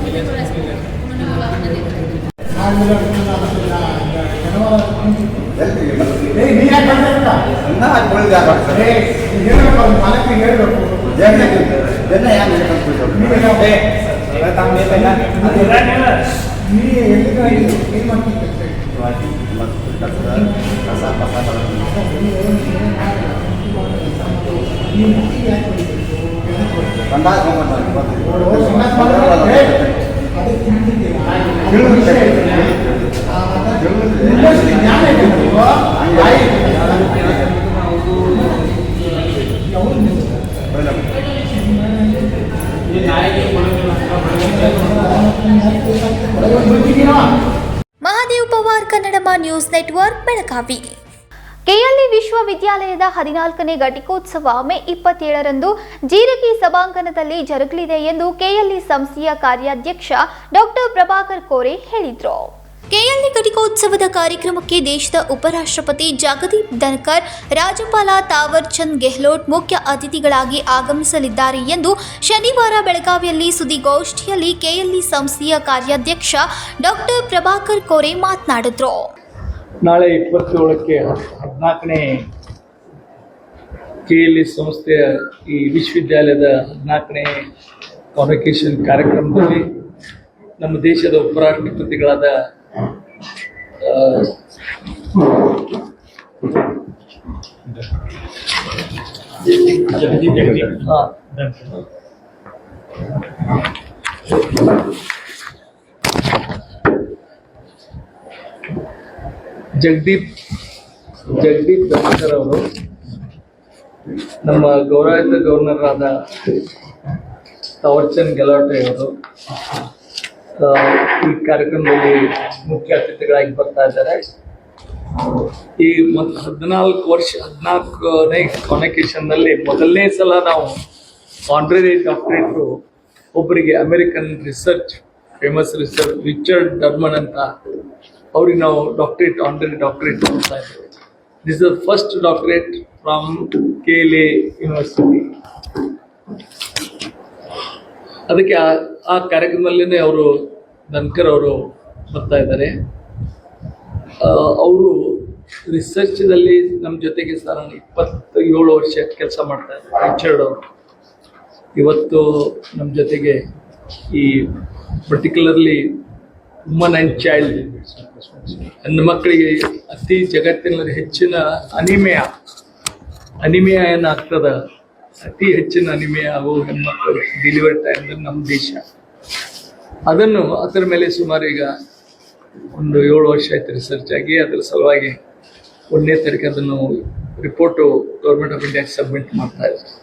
Mahadev Pawar Kannadamma news network Belagavi. KLE ವಿಶ್ವವಿದ್ಯಾಲಯದ 14ನೇ ಘಟಿಕೋತ್ಸವ ಮೇ 27ರಂದು ಜೀರಗಿ ಸಭಾಂಗಣದಲ್ಲಿ ಜರುಗಲಿದೆ ಎಂದು ಕೆಎಲ್ಇ ಸಂಸ್ಥೆಯ ಕಾರ್ಯಾಧ್ಯಕ್ಷ ಡಾಕ್ಟರ್ ಪ್ರಭಾಕರ್ ಕೋರೆ ಹೇಳಿದರು. ಕೆಎಲ್ಇ ಘಟಿಕೋತ್ಸವದ ಕಾರ್ಯಕ್ರಮಕ್ಕೆ ದೇಶದ ಉಪರಾಷ್ಟ್ರಪತಿ ಜಗದೀಪ್ ಧನ್ಕರ್, ರಾಜ್ಯಪಾಲ ತಾವರ್ ಚಂದ್ ಗೆಹ್ಲೋಟ್ ಮುಖ್ಯ ಅತಿಥಿಗಳಾಗಿ ಆಗಮಿಸಲಿದ್ದಾರೆ ಎಂದು ಶನಿವಾರ ಬೆಳಗಾವಿಯಲ್ಲಿ ಸುದ್ದಿಗೋಷ್ಠಿಯಲ್ಲಿ ಕೆಎಲ್ಇ ಸಂಸ್ಥೆಯ ಕಾರ್ಯಾಧ್ಯಕ್ಷ ಡಾಕ್ಟರ್ ಪ್ರಭಾಕರ್ ಕೋರೆ ಮಾತನಾಡಿದರು. ನಾಳೆ 27ಕ್ಕೆ 14ನೇ ಕೆಎಲ್ಇ ಸಂಸ್ಥೆಯ ಈ ವಿಶ್ವವಿದ್ಯಾಲಯದ 14ನೇ ಕಾನ್ವೊಕೇಶನ್ ಕಾರ್ಯಕ್ರಮದಲ್ಲಿ ನಮ್ಮ ದೇಶದ ಉಪರಾಷ್ಟ್ರಪತಿಗಳಾದ ಜಗದೀಪ್ ಧನ್ಕರ್ ಅವರು, ನಮ್ಮ ಗೌರವಿತ ಗವರ್ನರ್ ಆದ ತಾವರ್ ಚಂದ್ ಗೆಹ್ಲೋಟ್ ಅವರು ಈ ಕಾರ್ಯಕ್ರಮದಲ್ಲಿ ಮುಖ್ಯ ಅತಿಥಿಗಳಾಗಿ ಬರ್ತಾ ಇದ್ದಾರೆ. ಈ 14ನೇ ಕಾನ್ವೊಕೇಶನ್ನಲ್ಲಿ ಮೊದಲನೇ ಸಲ ನಾವು ಆನರರಿ ಡಾಕ್ಟರೇಟ್ ಒಬ್ಬರಿಗೆ ಅಮೆರಿಕನ್ ಫೇಮಸ್ ರಿಸರ್ಚ್ ರಿಚರ್ಡ್ ಡರ್ಮನ್ ಅಂತ ಅವ್ರಿಗೆ ನಾವು ಆನರರಿ ಡಾಕ್ಟರೇಟ್ ಕೊಡ್ತಾ ಇದ್ದೇವೆ. This is the first doctorate from KLE university. ಅದಕ್ಕೆ ಆ ಕಾರ್ಯಕ್ರಮದಲ್ಲೇ ಅವರು ಧನ್ಕರ್ ಅವರು ಬರ್ತಾ ಇದ್ದಾರೆ. ಅವರು ರಿಸರ್ಚ್ದಲ್ಲಿ ನಮ್ಮ ಜೊತೆಗೆ 27 ವರ್ಷ ಕೆಲಸ ಮಾಡ್ತಾ ಇದ್ದಾರೆ. ರಿಚರ್ಡ್ ಅವರು ಇವತ್ತು ನಮ್ಮ ಜೊತೆಗೆ ಈ ಪರ್ಟಿಕ್ಯುಲರ್ಲಿ ವುಮನ್ ಆ್ಯಂಡ್ ಚೈಲ್ಡ್, ಹೆಣ್ಣು ಮಕ್ಕಳಿಗೆ ಅತಿ ಜಗತ್ತಿನಲ್ಲಿ ಹೆಚ್ಚಿನ ಅನಿಮಿಯಾ ಏನಾಗ್ತದ, ಅತಿ ಹೆಚ್ಚಿನ ಅನಿಮಿಯಾ ಆಗೋ ಹೆಣ್ಮಕ್ಳು ಡೆಲಿವರಿ ಟೈಮ್ನಲ್ಲಿ ನಮ್ಮ ದೇಶ ಅದರ ಮೇಲೆ ಸುಮಾರು ಈಗ ಒಂದು 7 ವರ್ಷ ಆಯ್ತು ರಿಸರ್ಚ್ ಆಗಿ. ಅದರ ಸಲುವಾಗಿ 1ನೇ ತಾರೀಕು ಅದನ್ನು ರಿಪೋರ್ಟು ಗೌರ್ಮೆಂಟ್ ಆಫ್ ಇಂಡಿಯಾಗೆ ಸಬ್ಮಿಟ್ ಮಾಡ್ತಾ ಇದ್ದಾರೆ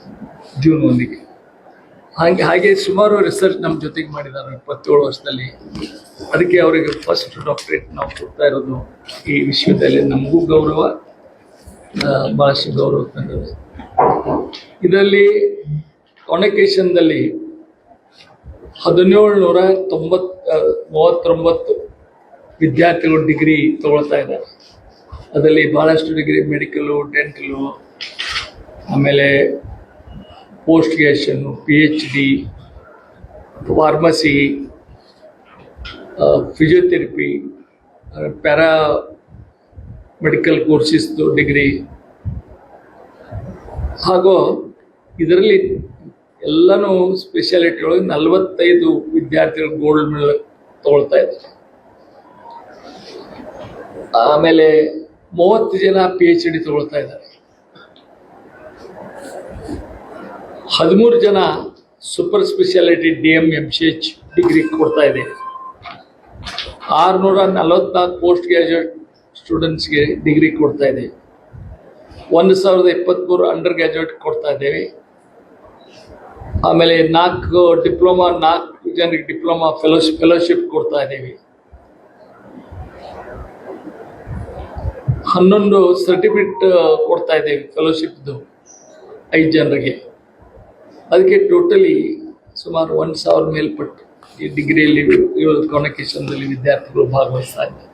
ಜೂನ್ 1ಗೆ. ಹಾಗೆ ಸುಮಾರು ರಿಸರ್ಚ್ ನಮ್ಮ ಜೊತೆಗೆ ಮಾಡಿದ್ದಾರೆ 27 ವರ್ಷದಲ್ಲಿ. ಅದಕ್ಕೆ ಅವರಿಗೆ ಫಸ್ಟ್ ಡಾಕ್ಟರೇಟ್ ನಾವು ಕೊಡ್ತಾ ಇರೋದು ಈ ವಿಶ್ವವಿದ್ಯಾಲಯ. ನಮಗೂ ಗೌರವ, ಭಾಳಷ್ಟು ಗೌರವ ತಂದಿದೆ. ಇದರಲ್ಲಿ ಕಾನ್ವೊಕೇಶನ್ದಲ್ಲಿ 1739 ವಿದ್ಯಾರ್ಥಿಗಳು ಡಿಗ್ರಿ ತಗೊಳ್ತಾ ಇದ್ದಾರೆ. ಅದರಲ್ಲಿ ಭಾಳಷ್ಟು ಡಿಗ್ರಿ ಮೆಡಿಕಲು, ಡೆಂಟಲು, ಆಮೇಲೆ post graduation, PhD, pharmacy, physiotherapy, para medical ಕೋರ್ಸಸ್ದು ಡಿಗ್ರಿ. ಹಾಗೂ ಇದರಲ್ಲಿ ಎಲ್ಲನೂ ಸ್ಪೆಷಾಲಿಟಿ ಒಳಗೆ 45 ವಿದ್ಯಾರ್ಥಿಗಳು ಗೋಲ್ಡ್ ಮೆಡಲ್ ತಗೊಳ್ತಾ ಇದ್ದಾರೆ. ಆಮೇಲೆ 30 ಜನ PhD ತಗೊಳ್ತಾ ಇದ್ದಾರೆ. 13 ಜನ super speciality DM MCH degree ಕೊಡ್ತಾ ಇದೆ. 644 ಪೋಸ್ಟ್ ಗ್ರಾಜುಯೇಟ್ ಸ್ಟೂಡೆಂಟ್ಸ್ಗೆ ಡಿಗ್ರಿ ಕೊಡ್ತಾ ಇದೆ. 1023 ಅಂಡರ್ ಗ್ರಾಜುಯೇಟ್ ಕೊಡ್ತಾ ಇದ್ದೇವೆ. ಆಮೇಲೆ 4 ಜನರಿಗೆ ಡಿಪ್ಲೊಮಾ ಫೆಲೋಶಿಪ್ ಕೊಡ್ತಾ ಇದ್ದೇವೆ. 11 ಸರ್ಟಿಫಿಕೇಟ್ ಕೊಡ್ತಾ ಇದ್ದೇವೆ ಫೆಲೋಶಿಪ್ದು 5 ಜನರಿಗೆ. ಅದಕ್ಕೆ ಟೋಟಲಿ ಸುಮಾರು 1000 ಮೇಲ್ಪಟ್ಟು ಈ ಡಿಗ್ರಿಯಲ್ಲಿ ಕಾನ್ವೊಕೇಶನ್ದಲ್ಲಿ ವಿದ್ಯಾರ್ಥಿಗಳು ಭಾಗವಹಿಸ್ತಾ ಇದ್ದಾರೆ.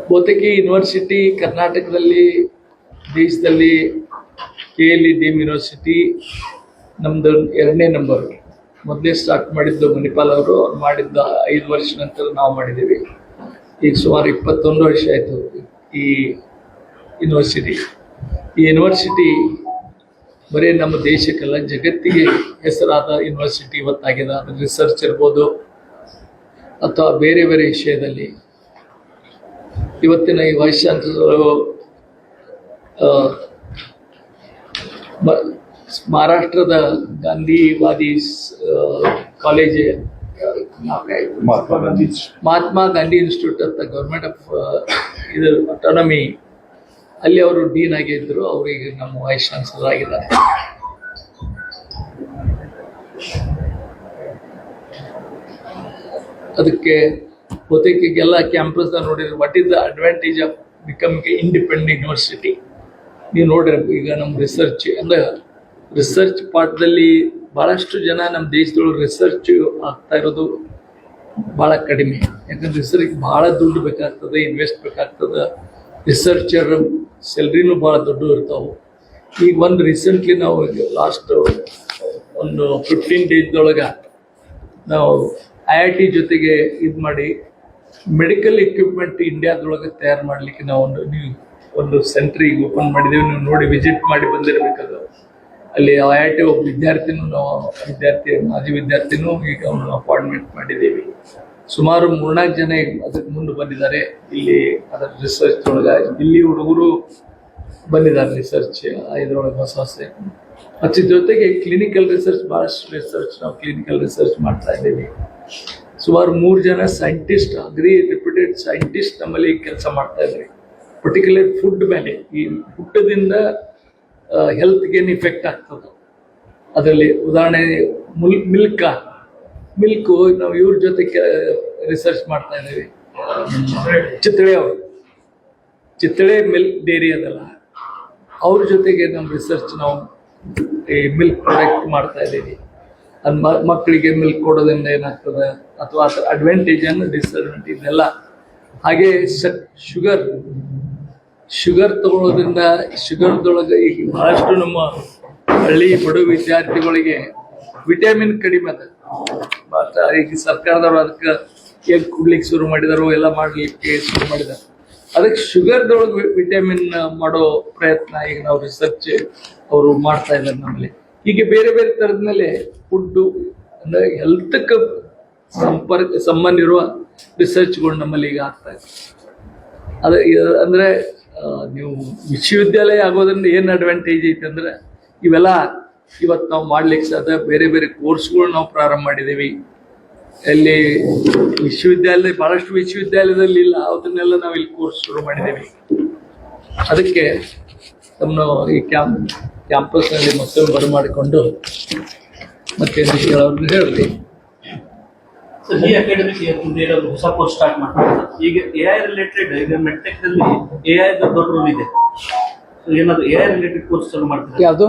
ಬಹುತೇಕ ಯೂನಿವರ್ಸಿಟಿ ಕರ್ನಾಟಕದಲ್ಲಿ, ದೇಶದಲ್ಲಿ KLE ಡೀಮ್ ಯೂನಿವರ್ಸಿಟಿ ನಮ್ಮದು 2ನೇ ನಂಬರ್. ಮೊದಲೇ ಸ್ಟಾರ್ಟ್ ಮಾಡಿದ್ದು ಮಣಿಪಾಲ್ ಅವರು ಮಾಡಿದ್ದ 5 ವರ್ಷ ನಂತರ ನಾವು ಮಾಡಿದ್ದೀವಿ. ಈಗ ಸುಮಾರು 21 ವರ್ಷ ಆಯಿತು ಈ ಯೂನಿವರ್ಸಿಟಿ. ಈ ಯೂನಿವರ್ಸಿಟಿ ಬರೀ ನಮ್ಮ ದೇಶಕ್ಕೆಲ್ಲ ಜಗತ್ತಿಗೆ ಹೆಸರಾದ ಯೂನಿವರ್ಸಿಟಿ ಇವತ್ತಾಗಿದೆ. ಅದು ರಿಸರ್ಚ್ ಇರ್ಬೋದು ಅಥವಾ ಬೇರೆ ಬೇರೆ ವಿಷಯದಲ್ಲಿ. ಇವತ್ತಿನ ಈ ವೈಸ್ ಚಾನ್ಸಲರು ಮಹಾರಾಷ್ಟ್ರದ ಗಾಂಧಿವಾದಿ ಕಾಲೇಜ್ ಮಹಾತ್ಮ ಗಾಂಧಿ ಇನ್ಸ್ಟಿಟ್ಯೂಟ್ ಅಂತ ಗೌರ್ಮೆಂಟ್ ಆಫ್ ಇದು ಅಟಾನಮಿ, ಅಲ್ಲಿ ಅವರು ಡೀನ್ ಆಗಿದ್ದರು. ಅವರಿಗೆ ನಮ್ಮ ವೈಸ್ ಚಾನ್ಸಲರ್ ಆಗಿದ್ದಾರೆ. ಅದಕ್ಕೆ ಬಹುತೇಕೆಲ್ಲ ಕ್ಯಾಂಪಸ್ದಾಗ ನೋಡಿದ್ರೆ what is the advantage of becoming A independent university. ನೀವು ನೋಡ್ರಿ, ಈಗ ನಮ್ಮ ರಿಸರ್ಚ್ ಅಂದ್ರೆ ರಿಸರ್ಚ್ ಪಾಠದಲ್ಲಿ ಭಾಳಷ್ಟು ಜನ ನಮ್ಮ ದೇಶದೊಳಗೆ ರಿಸರ್ಚ್ ಆಗ್ತಾ ಇರೋದು ಭಾಳ ಕಡಿಮೆ. ಯಾಕಂದ್ರೆ ರಿಸರ್ಚ್ ಭಾಳ ದುಡ್ಡು ಬೇಕಾಗ್ತದೆ, ಇನ್ವೆಸ್ಟ್ ಬೇಕಾಗ್ತದೆ. ರಿಸರ್ಚರ್ ಸ್ಯಾಲ್ರಿನೂ ಭಾಳ ದೊಡ್ಡ ಇರ್ತಾವೆ. ಈಗ ಒಂದು ರೀಸೆಂಟ್ಲಿ ನಾವು ಲಾಸ್ಟ್ ಒಂದು 15 ಡೇಸ್ದೊಳಗೆ ನಾವು IIT ಜೊತೆಗೆ ಇದು ಮಾಡಿ ಮೆಡಿಕಲ್ ಎಕ್ವಿಪ್ಮೆಂಟ್ ಇಂಡಿಯಾದೊಳಗೆ ತಯಾರು ಮಾಡಲಿಕ್ಕೆ ನಾವು ಒಂದು ಸೆಂಟ್ರ್ ಈಗ ಓಪನ್ ಮಾಡಿದ್ದೇವೆ. ನೀವು ನೋಡಿ ವಿಸಿಟ್ ಮಾಡಿ ಬಂದಿರಬೇಕದು. ಅಲ್ಲಿ IIT ಒಬ್ಬ ವಿದ್ಯಾರ್ಥಿನೂ ಮಾಜಿ ವಿದ್ಯಾರ್ಥಿನೂ ಈಗ ಅವನು ಅಪಾಯಿಂಟ್ಮೆಂಟ್ ಮಾಡಿದ್ದೀವಿ. ಸುಮಾರು 3-4 ಜನ ಅದಕ್ಕೆ ಮುಂದೆ ಬಂದಿದ್ದಾರೆ. ಇಲ್ಲಿ ಅದರ ರಿಸರ್ಚ್ ಒಳಗೆ ಇಲ್ಲಿ ಹುಡುಗರು ಬಂದಿದ್ದಾರೆ ರಿಸರ್ಚ್ ಇದರೊಳಗೆ ಹೊಸ ಅದ್ರ ಜೊತೆಗೆ ಕ್ಲಿನಿಕಲ್ ರಿಸರ್ಚ್, ಭಾಳಷ್ಟು ರಿಸರ್ಚ್ ನಾವು ಕ್ಲಿನಿಕಲ್ ರಿಸರ್ಚ್ ಮಾಡ್ತಾ ಇದ್ದೀವಿ. ಸುಮಾರು 3 ಜನ ಸೈಂಟಿಸ್ಟ್, ಅಗ್ರಿ ರೆಪ್ಯೂಟೆಡ್ ಸೈಂಟಿಸ್ಟ್ ನಮ್ಮಲ್ಲಿ ಕೆಲಸ ಮಾಡ್ತಾ ಇದ್ದಾರೆ. ಪರ್ಟಿಕ್ಯುಲರ್ ಫುಡ್ ಮೇಲೆ, ಈ ಊಟದಿಂದ ಹೆಲ್ತ್ಗೆ ಏನು ಇಫೆಕ್ಟ್ ಆಗ್ತದೆ ಅದರಲ್ಲಿ. ಉದಾಹರಣೆ ಮಿಲ್ಕು ನಾವು ಇವ್ರ ಜೊತೆ ರಿಸರ್ಚ್ ಮಾಡ್ತಾ ಇದ್ದೀವಿ. ಚಿತ್ತಳೆ ಮಿಲ್ಕ್ ಡೇರಿ ಅದಲ್ಲ, ಅವ್ರ ಜೊತೆಗೆ ನಮ್ಮ ರಿಸರ್ಚ್ ನಾವು ಈ ಮಿಲ್ಕ್ ಪ್ರಾಡಕ್ಟ್ ಮಾಡ್ತಾ ಇದ್ದೀವಿ. ಅದು ಮಕ್ಕಳಿಗೆ ಮಿಲ್ಕ್ ಕೊಡೋದ್ರಿಂದ ಏನಾಗ್ತದೆ ಅಥವಾ ಅದರ ಅಡ್ವಾಂಟೇಜ್ ಅನ್ನು ಡಿಸ್ಅಡ್ವಾಂಟೇಜ್ ಎಲ್ಲ. ಹಾಗೆ ಶುಗರ್ ತಗೊಳ್ಳೋದ್ರಿಂದ ಶುಗರ್ದೊಳಗೆ ಈಗ ಬಹಳಷ್ಟು ನಮ್ಮ ಹಳ್ಳಿ ಬಡ ವಿದ್ಯಾರ್ಥಿಗಳಿಗೆ ವಿಟಮಿನ್ ಕಡಿಮೆ ಅದ. ಈಗ ಸರ್ಕಾರದವರು ಅದಕ್ಕೆ ಎಗ್ ಕುಡ್ಲಿಕ್ಕೆ ಶುರು ಮಾಡಿದಾರೋ, ಎಲ್ಲ ಮಾಡಲಿಕ್ಕೆ ಶುರು ಮಾಡಿದ್ದಾರೆ. ಅದಕ್ಕೆ ಶುಗರ್ದೊಳಗೆ ವಿಟಮಿನ್ ಮಾಡೋ ಪ್ರಯತ್ನ ಈಗ ನಾವು ರಿಸರ್ಚ್ ಅವರು ಮಾಡ್ತಾ ಇದ್ದಾರೆ ನಮ್ಮಲ್ಲಿ. ಹೀಗೆ ಬೇರೆ ಬೇರೆ ಥರದ ಮೇಲೆ ಫುಡ್ಡು ಅಂದರೆ ಹೆಲ್ತ್ಗೆ ಸಂಬಂಧ ಇರುವ ರಿಸರ್ಚ್ಗಳು ನಮ್ಮಲ್ಲಿ ಈಗ ಆಗ್ತಾ ಇದೆ. ಅಂದರೆ ನೀವು ವಿಶ್ವವಿದ್ಯಾಲಯ ಆಗೋದ್ರಿಂದ ಏನು ಅಡ್ವಾಂಟೇಜ್ ಐತೆ ಅಂದರೆ ಇವೆಲ್ಲ ಇವತ್ತು ನಾವು ಮಾಡ್ಲಿಕ್ಕೆ ಸಾಧ್ಯ. ಬೇರೆ ಬೇರೆ ಕೋರ್ಸ್ಗಳು ನಾವು ಪ್ರಾರಂಭ ಮಾಡಿದ್ದೀವಿ. ಅಲ್ಲಿ ಭಾಳಷ್ಟು ವಿಶ್ವವಿದ್ಯಾಲಯದಲ್ಲಿ ಇಲ್ಲ, ಅದನ್ನೆಲ್ಲ ನಾವು ಇಲ್ಲಿ ಕೋರ್ಸ್ ಶುರು ಮಾಡಿದ್ದೀವಿ. ಅದಕ್ಕೆ ತಮ್ಮ ಈ ಕ್ಯಾಂಪಸ್ನಲ್ಲಿ ಮತ್ತೊಮ್ಮೆ ಬರಮಾಡಿಕೊಂಡು ಮತ್ತೆ ಅವ್ರನ್ನ ಹೇಳಿ. ಈ ಅಕಾಡೆಮಿಕ್ ಇಯರ್ ಹೊಸ ಕೋರ್ಸ್ ಸ್ಟಾರ್ಟ್ ಮಾಡ್ತಾರೆ. ಈಗ AI ರಿಲೇಟೆಡ್, ಈಗ ಮೆಡ್ಟೆಕ್ ನಲ್ಲಿ AI ದೊಡ್ಡ ರೋಲ್ ಇದೆ. ಏನಾದ್ರು AI ರಿಲೇಟೆಡ್ ಕೋರ್ಸ್ ಚಾಲೂ ಮಾಡ್ತಾರೆ. ಯಾವುದು?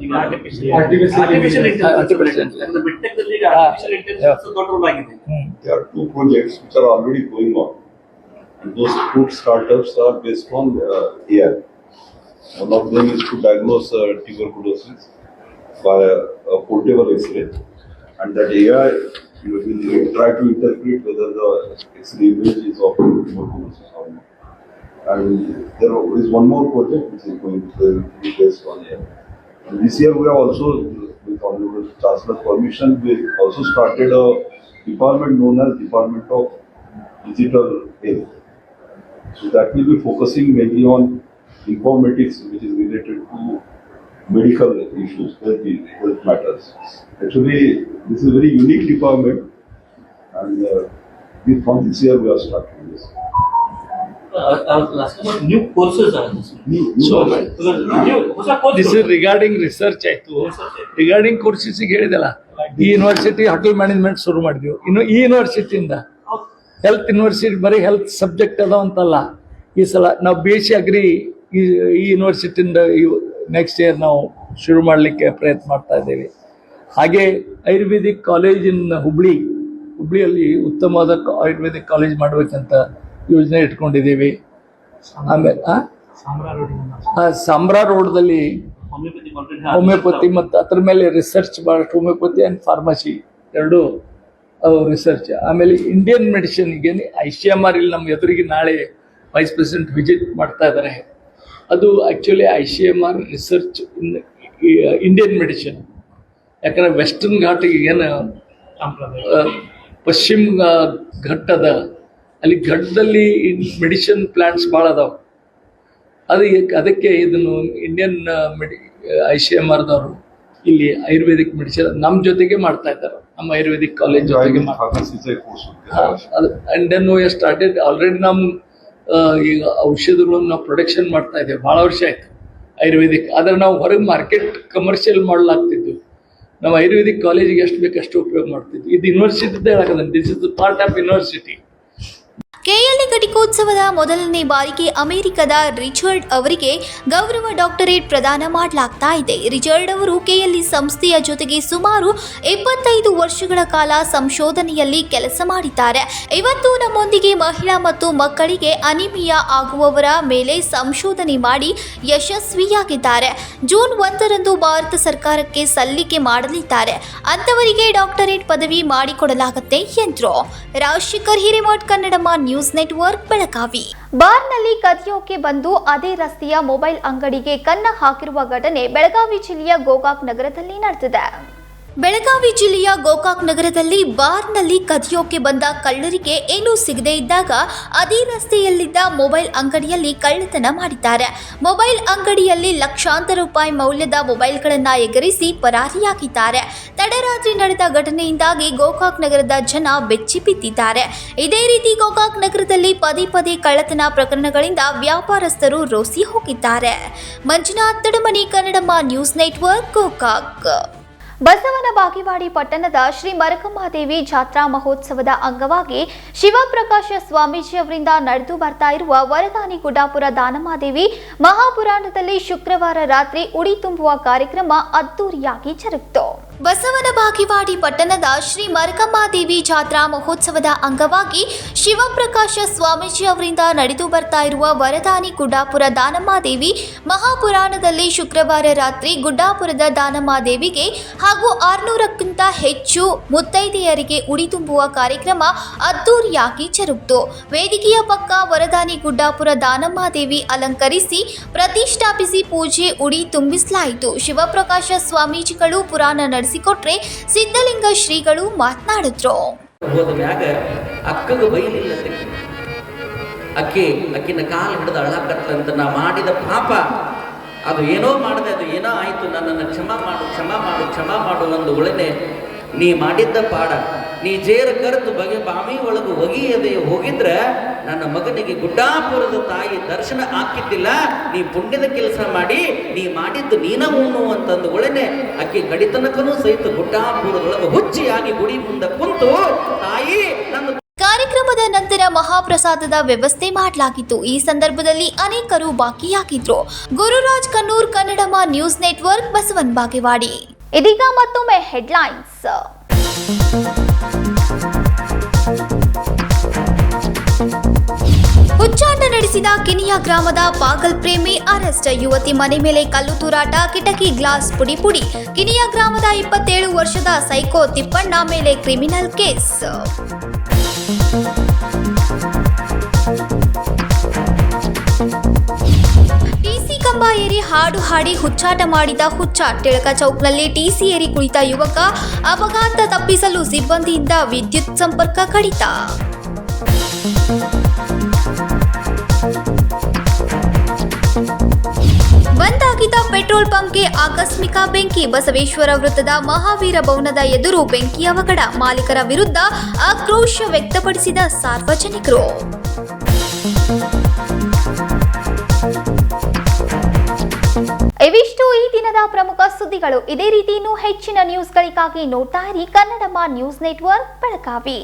ಈಗ ಆರ್ಟಿಫಿಷಿಯಲ್ ಇಂಟೆಲಿಜೆನ್ಸ್ ಮೆಡ್ಟೆಕ್ ನಲ್ಲಿ ಈಗ ಆರ್ಟಿಫಿಷಿಯಲ್ ಇಂಟೆಲಿಜೆನ್ಸ್ ದೊಡ್ಡ ರೋಲ್ ಆಗಿದೆ. There are 2 projects which are already going on, and those food startups are based on AI. One of them is to diagnose tuberculosis by a portable X-ray, and that AI will try to interpret whether the X-ray image is of tuberculosis or not. And there is one more project which is going to be based on AI. And this year we have also, with Honorable Chancellor's permission, we also started a department known as Department of Digital Health. So that will be focusing mainly on informatics, which is related to medical issues, health matters. Actually, this is a very unique department, and from this year we are starting this. New courses are this is regarding research ಆಯ್ತು. Regarding ಕೋರ್ಸಸ್ಗೆ ಹೇಳಿದಲ್ಲ, ಈ university hotel management ಶುರು ಮಾಡಿದ್ವಿ. ಇನ್ನು ಈ ಯೂನಿವರ್ಸಿಟಿಯಿಂದ health university ಬರೀ health subject ಅದಾವ ಅಂತಲ್ಲ. ಈ ಸಲ ನಾವು BSc ಅಗ್ರಿ ಈ ಯೂನಿವರ್ಸಿಟಿಯಿಂದ ನೆಕ್ಸ್ಟ್ ಇಯರ್ ನಾವು ಶುರು ಮಾಡಲಿಕ್ಕೆ ಪ್ರಯತ್ನ ಮಾಡ್ತಾ ಇದ್ದೇವೆ. ಹಾಗೆ ಆಯುರ್ವೇದಿಕ್ ಕಾಲೇಜ್ ಇನ್ ಹುಬ್ಳಿಯಲ್ಲಿ ಉತ್ತಮವಾದ ಆಯುರ್ವೇದಿಕ್ ಕಾಲೇಜ್ ಮಾಡಬೇಕಂತ ಯೋಜನೆ ಇಟ್ಕೊಂಡಿದ್ದೀವಿ. ಆಮೇಲೆ ಸಾಂಬ್ರಾ ರೋಡ್ದಲ್ಲಿ ಹೋಮಿಯೋಪತಿ ಮತ್ತು ಅದ್ರ ಮೇಲೆ ರಿಸರ್ಚ್ ಭಾಳಷ್ಟು, ಹೋಮಿಯೋಪತಿ ಆ್ಯಂಡ್ ಫಾರ್ಮಸಿ ಎರಡೂ ರಿಸರ್ಚ್. ಆಮೇಲೆ ಇಂಡಿಯನ್ ಮೆಡಿಸಿನ್ಗೆ ICMR ಇಲ್ಲಿ ನಮ್ಮ ಎದುರಿಗೆ ನಾಳೆ ವೈಸ್ ಪ್ರೆಸಿಡೆಂಟ್ ವಿಸಿಟ್ ಮಾಡ್ತಾ ಇದ್ದಾರೆ. ಅದು actually ICMR research in Indian medicine. ಯಾಕಂದರೆ ವೆಸ್ಟರ್ನ್ ಘಾಟಿಗೆ ಏನು ಪಶ್ಚಿಮ ಘಟ್ಟ ಅದ, ಅಲ್ಲಿ ಘಟ್ಟದಲ್ಲಿ ಮೆಡಿಸಿನ್ ಪ್ಲಾಂಟ್ಸ್ ಭಾಳ ಅದಾವೆ. ಅದಕ್ಕೆ ಇದನ್ನು ಇಂಡಿಯನ್ ICMRದವರು ಇಲ್ಲಿ ಆಯುರ್ವೇದಿಕ್ ಮೆಡಿಸಿನ್ ನಮ್ಮ ಜೊತೆಗೆ ಮಾಡ್ತಾ ಇದ್ದಾರೆ, ನಮ್ಮ ಆಯುರ್ವೇದಿಕ್ ಕಾಲೇಜ್ ಜೊತೆಗೆ and then we started already ನಮ್ಮ ಈಗ ಔಷಧಗಳನ್ನು ನಾವು ಪ್ರೊಡಕ್ಷನ್ ಮಾಡ್ತಾ ಇದ್ದೇವೆ. ಭಾಳ ವರ್ಷ ಆಯಿತು ಆಯುರ್ವೇದಿಕ್. ಆದರೆ ನಾವು ಹೊರಗೆ ಮಾರ್ಕೆಟ್ ಕಮರ್ಷಿಯಲ್ ಮಾಡಲಾಗ್ತಿದ್ವಿ. ನಮ್ಮ ಆಯುರ್ವೇದಿಕ್ ಕಾಲೇಜಿಗೆ ಎಷ್ಟು ಬೇಕು ಅಷ್ಟು ಉಪಯೋಗ ಮಾಡ್ತಿದ್ವಿ. ಇದು ಯೂನಿವರ್ಸಿಟಿದ್ದೇ ಹೇಳೋದು, this is the part of university. KLE ಘಟಿಕೋತ್ಸವದ ಮೊದಲನೇ ಬಾರಿಗೆ ಅಮೆರಿಕದ ರಿಚರ್ಡ್ ಅವರಿಗೆ ಗೌರವ ಡಾಕ್ಟರೇಟ್ ಪ್ರದಾನ ಮಾಡಲಾಗ್ತಾ ಇದೆ. ರಿಚರ್ಡ್ ಅವರು ಕೆಎಲ್ಇ ಸಂಸ್ಥೆಯ ಜೊತೆಗೆ ಸುಮಾರು 25 ವರ್ಷಗಳ ಕಾಲ ಸಂಶೋಧನೆಯಲ್ಲಿ ಕೆಲಸ ಮಾಡಿದ್ದಾರೆ. ಇವತ್ತು ನಮ್ಮೊಂದಿಗೆ ಮಹಿಳಾ ಮತ್ತು ಮಕ್ಕಳಿಗೆ ಅನಿಮಿಯಾ ಆಗುವವರ ಮೇಲೆ ಸಂಶೋಧನೆ ಮಾಡಿ ಯಶಸ್ವಿಯಾಗಿದ್ದಾರೆ. ಜೂನ್ 1ರಂದು ಭಾರತ ಸರ್ಕಾರಕ್ಕೆ ಸಲ್ಲಿಕೆ ಮಾಡಲಿದ್ದಾರೆ. ಅಂತವರಿಗೆ ಡಾಕ್ಟರೇಟ್ ಪದವಿ ಮಾಡಿಕೊಡಲಾಗುತ್ತೆ ಎಂದರು. Rajashekhar Hiremath, Kannadamma news network, Belagavi. ಬಾರ್ನಲ್ಲಿ ಕದಿಯೋಕೆ ಬಂದು ಅದೇ ರಸ್ತೆಯ ಮೊಬೈಲ್ ಅಂಗಡಿಗೆ ಕನ್ನ ಹಾಕಿರುವ ಘಟನೆ ಬೆಳಗಾವಿ ಜಿಲ್ಲೆಯ ಗೋಕಾಕ್ ನಗರದಲ್ಲಿ ನಡೆದಿದೆ. ಬೆಳಗಾವಿ ಜಿಲ್ಲೆಯ ಗೋಕಾಕ್ ನಗರದಲ್ಲಿ ಬಾರ್ನಲ್ಲಿ ಕದಿಯೋಕೆ ಬಂದ ಕಳ್ಳರಿಗೆ ಏನೂ ಸಿಗದೇ ಇದ್ದಾಗ ಅದೇ ರಸ್ತೆಯಲ್ಲಿದ್ದ ಮೊಬೈಲ್ ಅಂಗಡಿಯಲ್ಲಿ ಕಳ್ಳತನ ಮಾಡಿದ್ದಾರೆ. ಮೊಬೈಲ್ ಅಂಗಡಿಯಲ್ಲಿ ಲಕ್ಷಾಂತರ ರೂಪಾಯಿ ಮೌಲ್ಯದ ಮೊಬೈಲ್ಗಳನ್ನು ಎಗರಿಸಿ ಪರಾರಿಯಾಗಿದ್ದಾರೆ. ತಡರಾತ್ರಿ ನಡೆದ ಘಟನೆಯಿಂದಾಗಿ ಗೋಕಾಕ್ ನಗರದ ಜನ ಬೆಚ್ಚಿ ಬಿದ್ದಿದ್ದಾರೆ. ಇದೇ ರೀತಿ ಗೋಕಾಕ್ ನಗರದಲ್ಲಿ ಪದೇ ಪದೇ ಕಳ್ಳತನ ಪ್ರಕರಣಗಳಿಂದ ವ್ಯಾಪಾರಸ್ಥರು ರೋಸಿ ಹೋಗಿದ್ದಾರೆ. Manjunath Tadamani, Kannadamma news network, Gokak. ಬಸವನ ಬಾಗೇವಾಡಿ ಪಟ್ಟಣದ ಶ್ರೀ ಮರಕಂಬಾದೇವಿ ಜಾತ್ರಾ ಮಹೋತ್ಸವದ ಅಂಗವಾಗಿ ಶಿವಪ್ರಕಾಶ ಸ್ವಾಮೀಜಿ ಅವರಿಂದ ನಡೆದು ಬರ್ತಾ ಇರುವ ವರದಾನಿ ಗುಡ್ಡಾಪುರ ದಾನಮಾದೇವಿ ಮಹಾಪುರಾಣದಲ್ಲಿ ಶುಕ್ರವಾರ ರಾತ್ರಿ ಉಡಿ ತುಂಬುವ ಕಾರ್ಯಕ್ರಮ ಅದ್ದೂರಿಯಾಗಿ ಜರುಗಿತು. ಬಸವನ ಬಾಗೇವಾಡಿ ಪಟ್ಟಣದ ಶ್ರೀ ಮರಕಂಬಾದೇವಿ ಜಾತ್ರಾ ಮಹೋತ್ಸವದ ಅಂಗವಾಗಿ ಶಿವಪ್ರಕಾಶ ಸ್ವಾಮೀಜಿ ಅವರಿಂದ ನಡೆದು ಬರ್ತಾ ಇರುವ ವರದಾನಿ ಗುಡ್ಡಾಪುರ ದಾನಮಾದೇವಿ ಮಹಾಪುರಾಣದಲ್ಲಿ ಶುಕ್ರವಾರ ರಾತ್ರಿ ಗುಡ್ಡಾಪುರದ ದಾನಮಾದೇವಿಗೆ ಹಾಗೂ 600ಕ್ಕಿಂತ ಹೆಚ್ಚು ಮುತ್ತೈದೆಯರಿಗೆ ಉಡಿ ತುಂಬುವ ಕಾರ್ಯಕ್ರಮ ಅದ್ದೂರಿಯಾಗಿ ಜರುಗಿತು. ವೇದಿಕೆಯ ಪಕ್ಕ ವರದಾನಿ ಗುಡ್ಡಾಪುರ ದಾನಮಾದೇವಿ ಅಲಂಕರಿಸಿ ಪ್ರತಿಷ್ಠಾಪಿಸಿ ಪೂಜೆ ಉಡಿ ತುಂಬಿಸಲಾಯಿತು. ಶಿವಪ್ರಕಾಶ ಸ್ವಾಮೀಜಿಗಳು ಪುರಾಣ ನಡೆಸಿಕೊಟ್ರೆ ಸಿದ್ಧಲಿಂಗ ಶ್ರೀಗಳು ಮಾತನಾಡಿದ್ರು. ಹೋದ ಮ್ಯಾಗ ಅಕ್ಕಗ ಬೈಲಿಲ್ಲ, ಅಕ್ಕಿನ ಕಾಲು ಹಿಡಿದು ಅಳಕತ್ತಂತ ನಾ ಮಾಡಿದ ಪಾಪ ಅದು ಏನೋ ಮಾಡಿದೆ, ಅದು ಏನೋ ಆಯಿತು, ನನ್ನನ್ನು ಕ್ಷಮಾ ಮಾಡು ಒಂದು ಉಳನೆ ನೀ ಮಾಡಿದ್ದ ಪಾಡ ನೀ ಜೇರ ಕರೆದು ಬಾವಿ ಒಳಗೆ ಒಗಿಯದೆ ಹೋಗಿದ್ರೆ ನನ್ನ ಮಗನಿಗೆ ಗುಡ್ಡಾಪುರದ ತಾಯಿ ದರ್ಶನ ಹಾಕಿದ್ದಿಲ್ಲ. ನೀ ಪುಣ್ಯದ ಕೆಲಸ ಮಾಡಿ ನೀ ಮಾಡಿದ್ದು ನೀನ ಉಣ್ಣು ಅಂತಂದು ಒಳನೆ ಅಕ್ಕಿ ಕಡಿತನಕನೂ ಸಹಿತ ಗುಡ್ಡಾಪುರದೊಳಗೆ ಹುಚ್ಚಿಯಾಗಿ ಗುಡಿ ಮುಂದೆ ಕುಂತು ತಾಯಿ ನನ್ನ. ಕಾರ್ಯಕ್ರಮದ ನಂತರ ಮಹಾಪ್ರಸಾದದ ವ್ಯವಸ್ಥೆ ಮಾಡಲಾಗಿತ್ತು. ಈ ಸಂದರ್ಭದಲ್ಲಿ ಅನೇಕರು ಭಾಗಿಯಾಗಿದ್ರು. ಗುರುರಾಜ್ ಕನ್ನೂರ್, ಕನ್ನಡಮ್ಮ ನ್ಯೂಸ್ ನೆಟ್ವರ್ಕ್, ಬಸವನ್ ಬಾಗೇವಾಡಿ. ಇದೀಗ ಮತ್ತೊಮ್ಮೆ ಹೆಡ್ಲೈನ್ಸ್. ಹುಚ್ಚಾಟ ನಡೆಸಿದ ಕಿನಿಯಾ ಗ್ರಾಮದ ಪಾಗಲ್ ಪ್ರೇಮಿ ಅರೆಸ್ಟ್. ಯುವತಿ ಮನೆ ಮೇಲೆ ಕಲ್ಲು ತೂರಾಟ, ಕಿಟಕಿ ಗ್ಲಾಸ್ ಪುಡಿ. ಕಿನಿಯಾ ಗ್ರಾಮದ 27 ವರ್ಷದ ಸೈಕೋ ತಿಪ್ಪಣ್ಣ ಮೇಲೆ ಕ್ರಿಮಿನಲ್ ಕೇಸ್. ಟಿಸಿ ಕಂಬ ಏರಿ ಹಾಡು ಹಾಡಿ ಹುಚ್ಚಾಟ ಮಾಡಿದ ಹುಚ್ಚ. ಟಿಳಕ ಚೌಕ್ನಲ್ಲಿ ಟಿಸಿ ಏರಿ ಕುಳಿತ ಯುವಕ. ಅಪಘಾತ ತಪ್ಪಿಸಲು ಸಿಬ್ಬಂದಿಯಿಂದ ವಿದ್ಯುತ್ ಸಂಪರ್ಕ ಕಡಿತ. ಬಂದಾಗಿದ್ದ ಪೆಟ್ರೋಲ್ ಪಂಪ್ಗೆ ಆಕಸ್ಮಿಕ ಬೆಂಕಿ. ಬಸವೇಶ್ವರ ವೃತ್ತದ ಮಹಾವೀರ ಭವನದ ಎದುರು ಬೆಂಕಿ ಅವಘಡ. ಮಾಲೀಕರ ವಿರುದ್ಧ ಆಕ್ರೋಶ ವ್ಯಕ್ತಪಡಿಸಿದ ಸಾರ್ವಜನಿಕರು. ಇವಿಷ್ಟು ಈ ದಿನದ ಪ್ರಮುಖ ಸುದ್ದಿಗಳು. ಇದೇ ರೀತಿ ಇನ್ನೂ ಹೆಚ್ಚಿನ ನ್ಯೂಸ್ಗಳಿಗಾಗಿ ನೋಡ್ತಾ ಇರಿ ಕನ್ನಡಮ್ಮ ನ್ಯೂಸ್ ನೆಟ್ವರ್ಕ್, ಬೆಳಗಾವಿ.